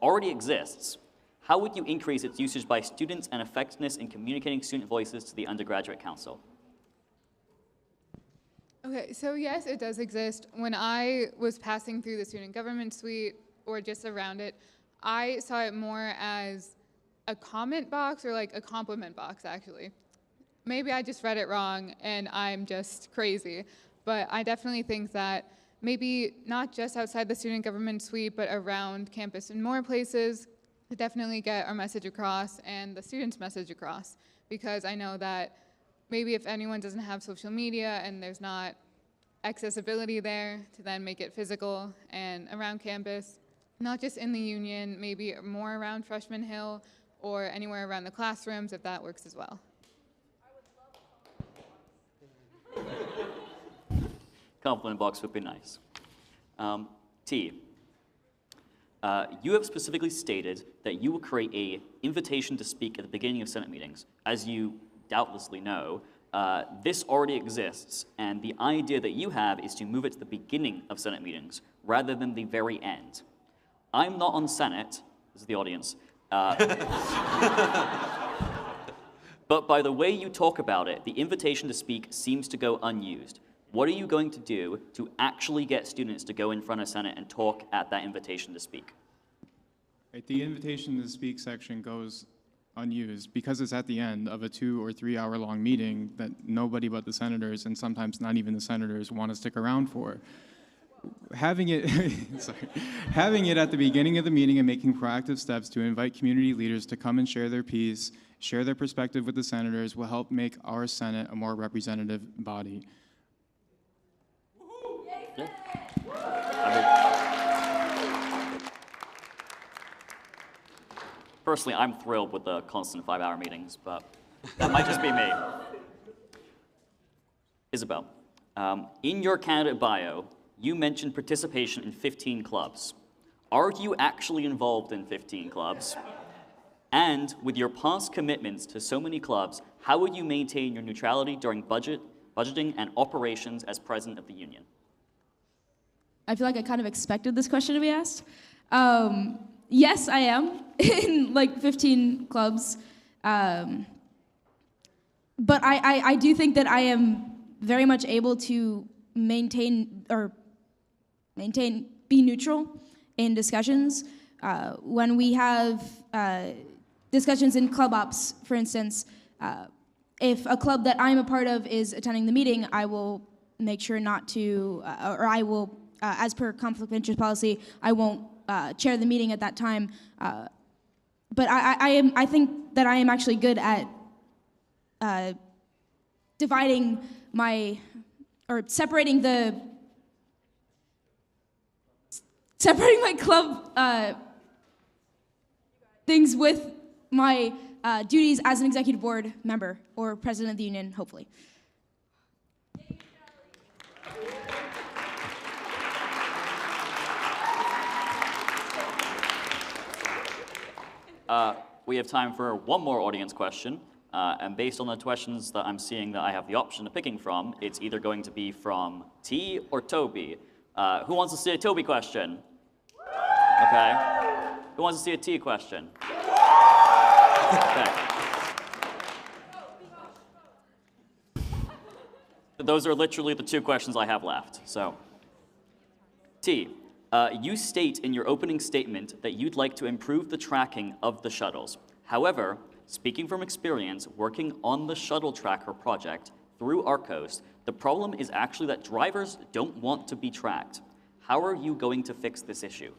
already exists, how would you increase its usage by students and effectiveness in communicating student voices to the undergraduate council? Okay, so yes, it does exist. When I was passing through the student government suite or just around it, I saw it more as a comment box or like a compliment box, actually. Maybe I just read it wrong and I'm just crazy, but I definitely think that maybe not just outside the student government suite, but around campus in more places to definitely get our message across and the students' message across. Because I know that maybe if anyone doesn't have social media and there's not accessibility there, to then make it physical and around campus, not just in the Union, maybe more around Freshman Hill or anywhere around the classrooms, if that works as well. Compliment box would be nice. T, you have specifically stated that you will create an invitation to speak at the beginning of Senate meetings. As you doubtlessly know, this already exists, and the idea that you have is to move it to the beginning of Senate meetings rather than the very end. I'm not on Senate, this is the audience, but by the way you talk about it, the invitation to speak seems to go unused. What are you going to do to actually get students to go in front of Senate and talk at that invitation to speak? Right, the invitation to speak section goes unused because it's at the end of a 2 or 3 hour long meeting that nobody but the senators, and sometimes not even the senators, want to stick around for. Having it, having it at the beginning of the meeting and making proactive steps to invite community leaders to come and share their piece, share their perspective with the senators will help make our Senate a more representative body. Yeah. Personally, I'm thrilled with the constant 5-hour meetings, but that might just be me. Isabel, in your candidate bio, you mentioned participation in 15 clubs. Are you actually involved in 15 clubs? And with your past commitments to so many clubs, how would you maintain your neutrality during budgeting and operations as president of the union? I feel like I kind of expected this question to be asked. Yes, I am in like 15 clubs. But I do think that I am very much able to be neutral in discussions. When we have discussions in club ops, for instance, if a club that I'm a part of is attending the meeting, I will make sure not to, or I will, as per conflict of interest policy, I won't chair the meeting at that time. But I think that I am actually good at separating my club things with my duties as an executive board member or president of the union, hopefully. We have time for one more audience question, and based on the questions that I'm seeing that I have the option of picking from, it's either going to be from T or Toby. Who wants to see a Toby question? Okay. Who wants to see a T question? Okay. Those are literally the 2 questions I have left. So, T, you state in your opening statement that you'd like to improve the tracking of the shuttles. However, speaking from experience working on the shuttle tracker project through Arcos, the problem is actually that drivers don't want to be tracked. How are you going to fix this issue?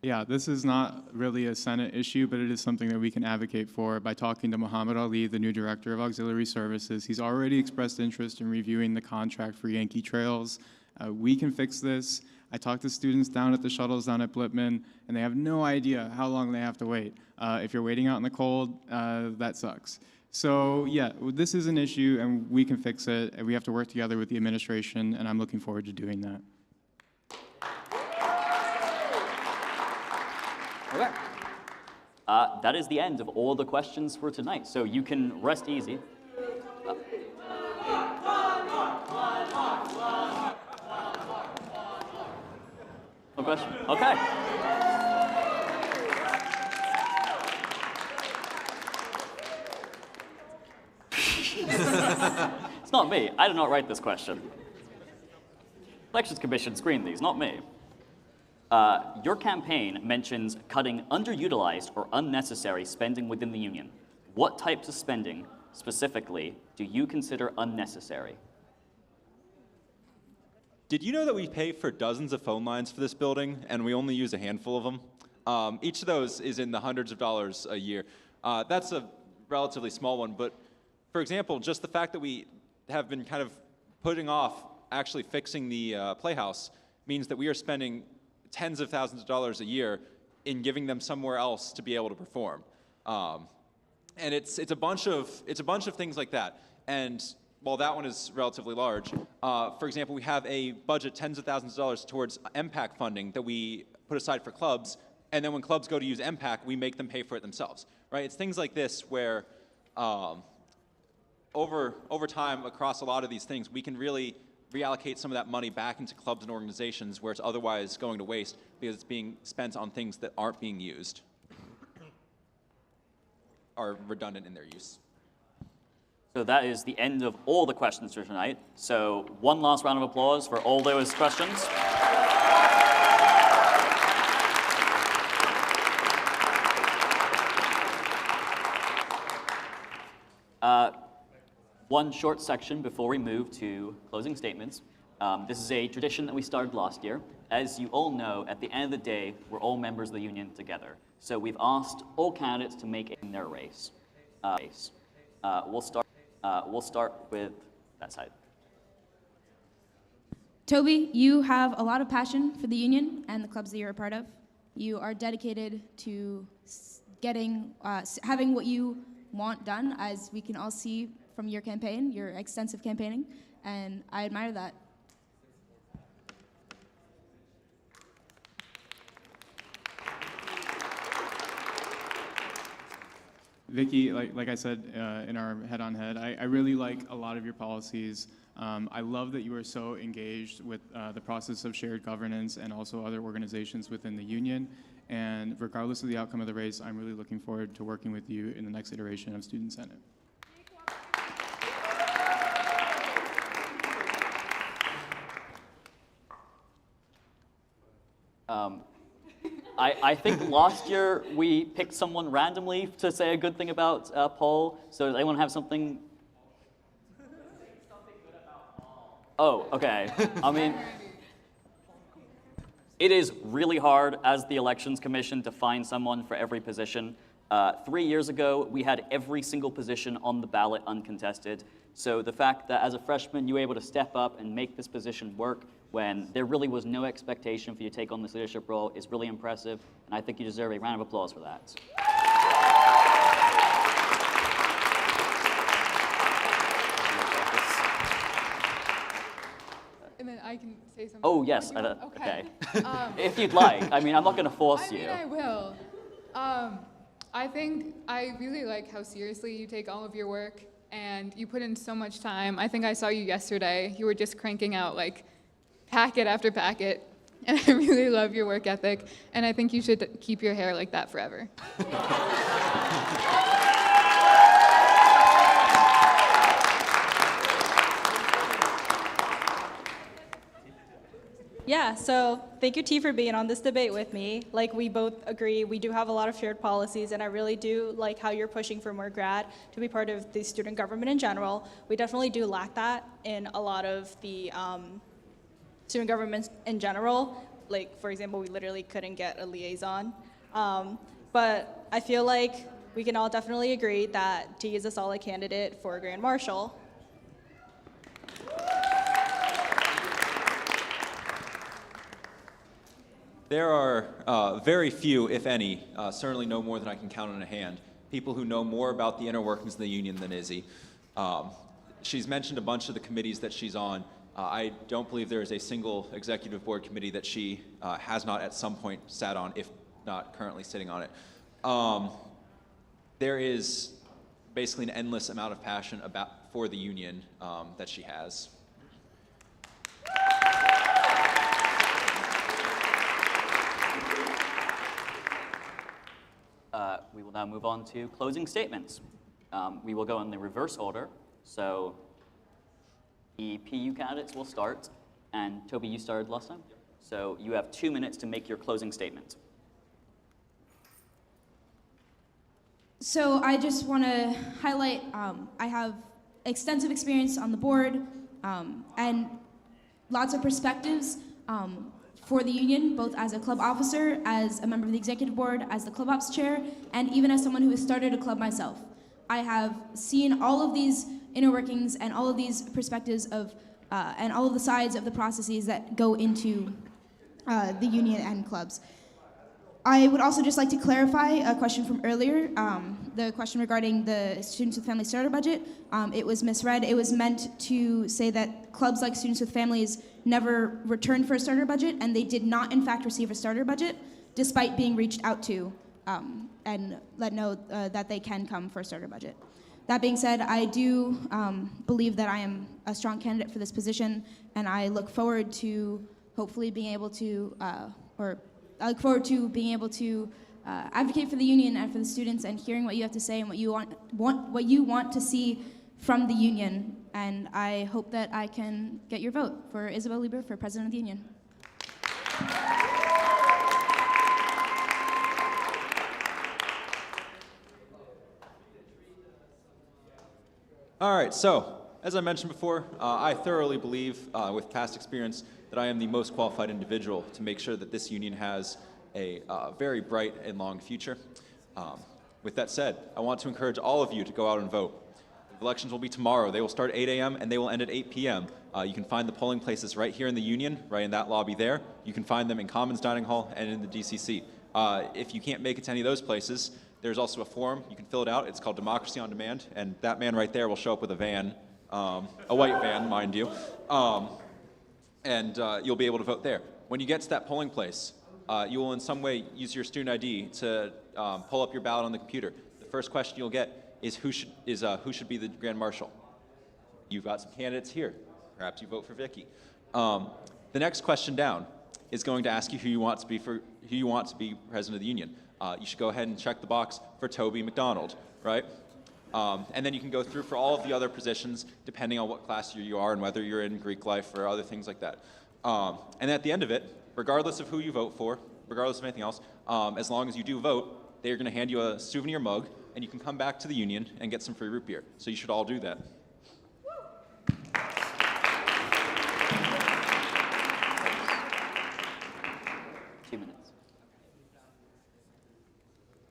Yeah, this is not really a Senate issue, but it is something that we can advocate for by talking to Muhammad Ali, the new director of auxiliary services. He's already expressed interest in reviewing the contract for Yankee Trails. We can fix this. I talked to students down at the shuttles down at Blipman, and they have no idea how long they have to wait. If you're waiting out in the cold, that sucks. So yeah, this is an issue, and we can fix it, and we have to work together with the administration, and I'm looking forward to doing that. Okay. That is the end of all the questions for tonight, so you can rest easy. No question? Okay. It's not me. I did not write this question. Elections Commission screened these, not me. Your campaign mentions cutting underutilized or unnecessary spending within the union. What types of spending, specifically, do you consider unnecessary? Did you know that we pay for dozens of phone lines for this building, and we only use a handful of them? Each of those is in the hundreds of dollars a year. That's a relatively small one, but for example, just the fact that we have been kind of putting off actually fixing the Playhouse means that we are spending tens of thousands of dollars a year in giving them somewhere else to be able to perform. And it's a bunch of things like that. And while that one is relatively large, for example, we have a budget tens of thousands of dollars towards MPAC funding that we put aside for clubs, and then when clubs go to use MPAC, we make them pay for it themselves, right? It's things like this where over time, across a lot of these things, we can really reallocate some of that money back into clubs and organizations where it's otherwise going to waste because it's being spent on things that aren't being used, are redundant in their use. So that is the end of all the questions for tonight. So one last round of applause for all those questions. One short section before we move to closing statements. This is a tradition that we started last year. As you all know, at the end of the day, we're all members of the union together. So we've asked all candidates to make it in their race. We'll start with that side. Toby, you have a lot of passion for the union and the clubs that you're a part of. You are dedicated to having what you want done, as we can all see from your campaign, your extensive campaigning, and I admire that. Vicky, like I said in our head-on-head, I really like a lot of your policies. I love that you are so engaged with the process of shared governance and also other organizations within the union. And regardless of the outcome of the race, I'm really looking forward to working with you in the next iteration of Student Senate. I think last year we picked someone randomly to say a good thing about Paul. So does anyone have something? Oh, okay. I mean, it is really hard as the Elections Commission to find someone for every position. 3 years ago, we had every single position on the ballot uncontested. So the fact that as a freshman, you were able to step up and make this position work when there really was no expectation for you to take on this leadership role is really impressive, and I think you deserve a round of applause for that. And then I can say something. Oh, yes. Okay. If you'd like. I mean, I'm not going to force you. I will. I think I really like how seriously you take all of your work, and you put in so much time. I think I saw you yesterday. You were just cranking out like packet after packet, and I really love your work ethic, and I think you should keep your hair like that forever. Yeah, so thank you, T, for being on this debate with me. Like, we both agree, we do have a lot of shared policies, and I really do like how you're pushing for more grad to be part of the student government in general. We definitely do lack that in a lot of the student governments in general. Like, for example, we literally couldn't get a liaison. But I feel like we can all definitely agree that T is a solid candidate for Grand Marshal. There are very few, if any, certainly no more than I can count on a hand, people who know more about the inner workings of the union than Izzy. She's mentioned a bunch of the committees that she's on. I don't believe there is a single executive board committee that she has not at some point sat on, if not currently sitting on it. There is basically an endless amount of passion for the union that she has. We will now move on to closing statements. We will go in the reverse order. So the PU candidates will start, and Toby, you started last time. So you have 2 minutes to make your closing statement. So I just want to highlight, I have extensive experience on the board and lots of perspectives for the union, both as a club officer, as a member of the executive board, as the club ops chair, and even as someone who has started a club myself. I have seen all of these inner workings and all of these perspectives of, and all of the sides of the processes that go into the union and clubs. I would also just like to clarify a question from earlier, the question regarding the Students with Family Starter Budget. It was misread. It was meant to say that clubs like Students with Families never returned for a starter budget, and they did not, in fact, receive a starter budget, despite being reached out to and let know that they can come for a starter budget. That being said, I do believe that I am a strong candidate for this position, and I look forward to hopefully being able to, I look forward to being able to advocate for the union and for the students and hearing what you have to say and what you want to see from the union. And I hope that I can get your vote for Isabel Lieber for President of the Union. All right, so as I mentioned before, I thoroughly believe with past experience that I am the most qualified individual to make sure that this union has a very bright and long future. With that said, I want to encourage all of you to go out and vote. The elections will be tomorrow. They will start at 8 a.m. and they will end at 8 p.m. You can find the polling places right here in the union, right in that lobby there. You can find them in Commons Dining Hall and in the DCC. If you can't make it to any of those places, there's also a form. You can fill it out. It's called Democracy on Demand, and that man right there will show up with a van, a white van, mind you, and you'll be able to vote there. When you get to that polling place, you will in some way use your student ID to pull up your ballot on the computer. The first question you'll get is who should be the Grand Marshal. You've got some candidates here. Perhaps you vote for Vicky. The next question down is going to ask you who you want to be president of the union. You should go ahead and check the box for Toby McDonald, right? And then you can go through for all of the other positions, depending on what class you are and whether you're in Greek life or other things like that. And at the end of it, regardless of who you vote for, regardless of anything else, as long as you do vote, they're going to hand you a souvenir mug, and you can come back to the union and get some free root beer. So you should all do that.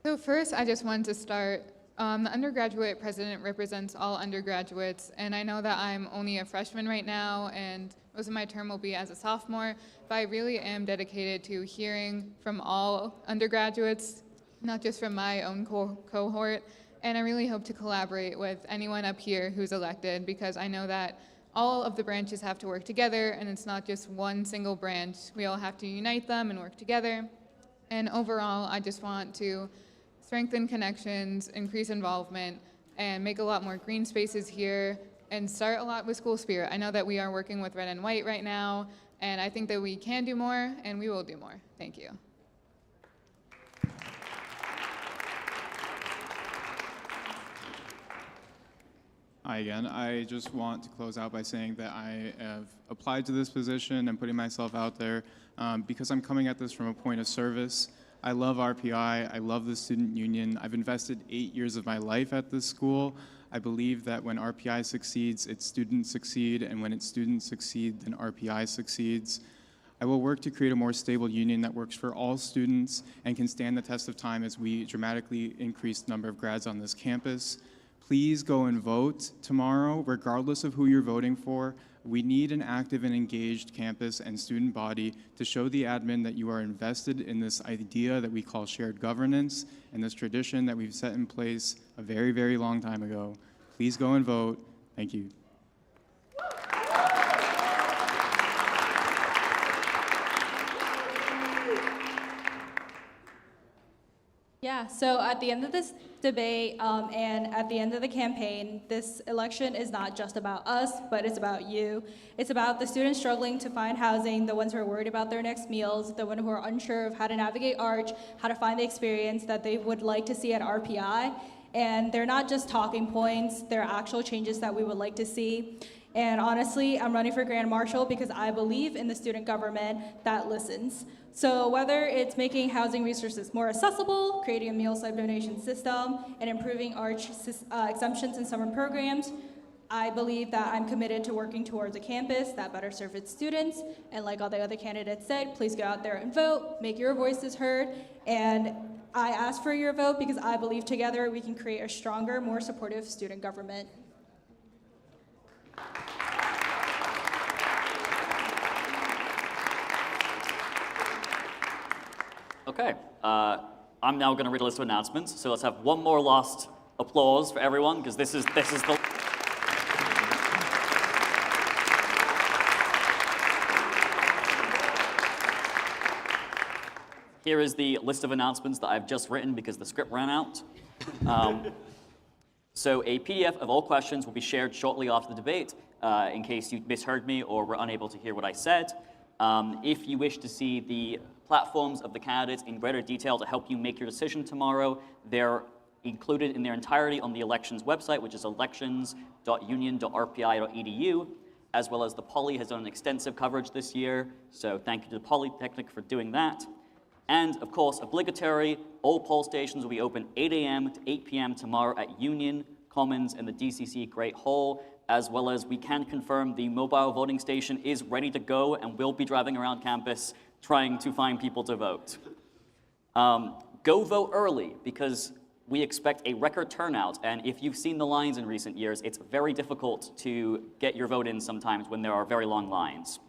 So first, I just wanted to start. The undergraduate president represents all undergraduates, and I know that I'm only a freshman right now, and most of my term will be as a sophomore, but I really am dedicated to hearing from all undergraduates, not just from my own cohort, and I really hope to collaborate with anyone up here who's elected, because I know that all of the branches have to work together, and it's not just one single branch. We all have to unite them and work together, and overall, I just want to strengthen connections, increase involvement, and make a lot more green spaces here, and start a lot with school spirit. I know that we are working with Red and White right now, and I think that we can do more, and we will do more. Thank you. Hi again. I just want to close out by saying that I have applied to this position and putting myself out there because I'm coming at this from a point of service. I love RPI. I love the student union. I've invested 8 years of my life at this school. I believe that when RPI succeeds, its students succeed, and when its students succeed, then RPI succeeds. I will work to create a more stable union that works for all students and can stand the test of time as we dramatically increase the number of grads on this campus. Please go and vote tomorrow, regardless of who you're voting for. We need an active and engaged campus and student body to show the admin that you are invested in this idea that we call shared governance and this tradition that we've set in place a very, very long time ago. Please go and vote. Thank you. Yeah, so at the end of this debate and at the end of the campaign, this election is not just about us, but it's about you. It's about the students struggling to find housing, the ones who are worried about their next meals, the ones who are unsure of how to navigate ARCH, how to find the experience that they would like to see at RPI. And they're not just talking points, they're actual changes that we would like to see. And honestly, I'm running for Grand Marshal because I believe in the student government that listens. So whether it's making housing resources more accessible, creating a meal site donation system, and improving ARCH exemptions in summer programs, I believe that I'm committed to working towards a campus that better serves its students. And like all the other candidates said, please go out there and vote, make your voices heard. And I ask for your vote because I believe together we can create a stronger, more supportive student government. Okay, I'm now going to read a list of announcements. So let's have one more last applause for everyone, because this is the. Here is the list of announcements that I've just written because the script ran out. So a PDF of all questions will be shared shortly after the debate, in case you misheard me or were unable to hear what I said. If you wish to see the platforms of the candidates in greater detail to help you make your decision tomorrow, they're included in their entirety on the elections website, which is elections.union.rpi.edu, as well as the Poly has done extensive coverage this year, so thank you to the Polytechnic for doing that. And of course, obligatory, all poll stations will be open 8 a.m. to 8 p.m. tomorrow at Union, Commons, and the DCC Great Hall, as well as we can confirm the mobile voting station is ready to go and will be driving around campus trying to find people to vote. Go vote early because we expect a record turnout, and if you've seen the lines in recent years, it's very difficult to get your vote in sometimes when there are very long lines.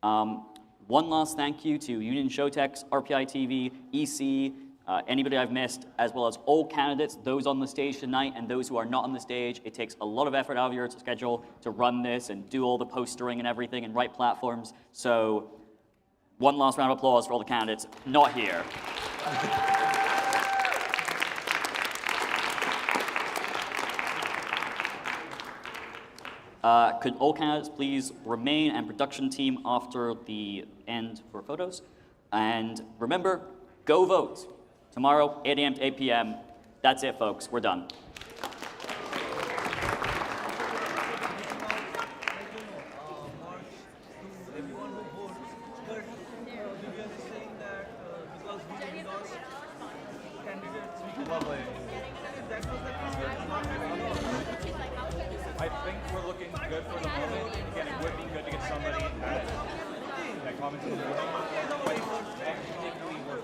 One last thank you to Union Showtex, RPI TV, EC, anybody I've missed, as well as all candidates, those on the stage tonight and those who are not on the stage. It takes a lot of effort out of your schedule to run this and do all the postering and everything and write platforms. So one last round of applause for all the candidates not here. Could all candidates please remain and production team after the end for photos? And remember, go vote. Tomorrow, 8 a.m. to 8 p.m. That's it, folks. We're done. I think we're looking good for the moment. Again, it would be good to get somebody that comments on the board. Technically, we're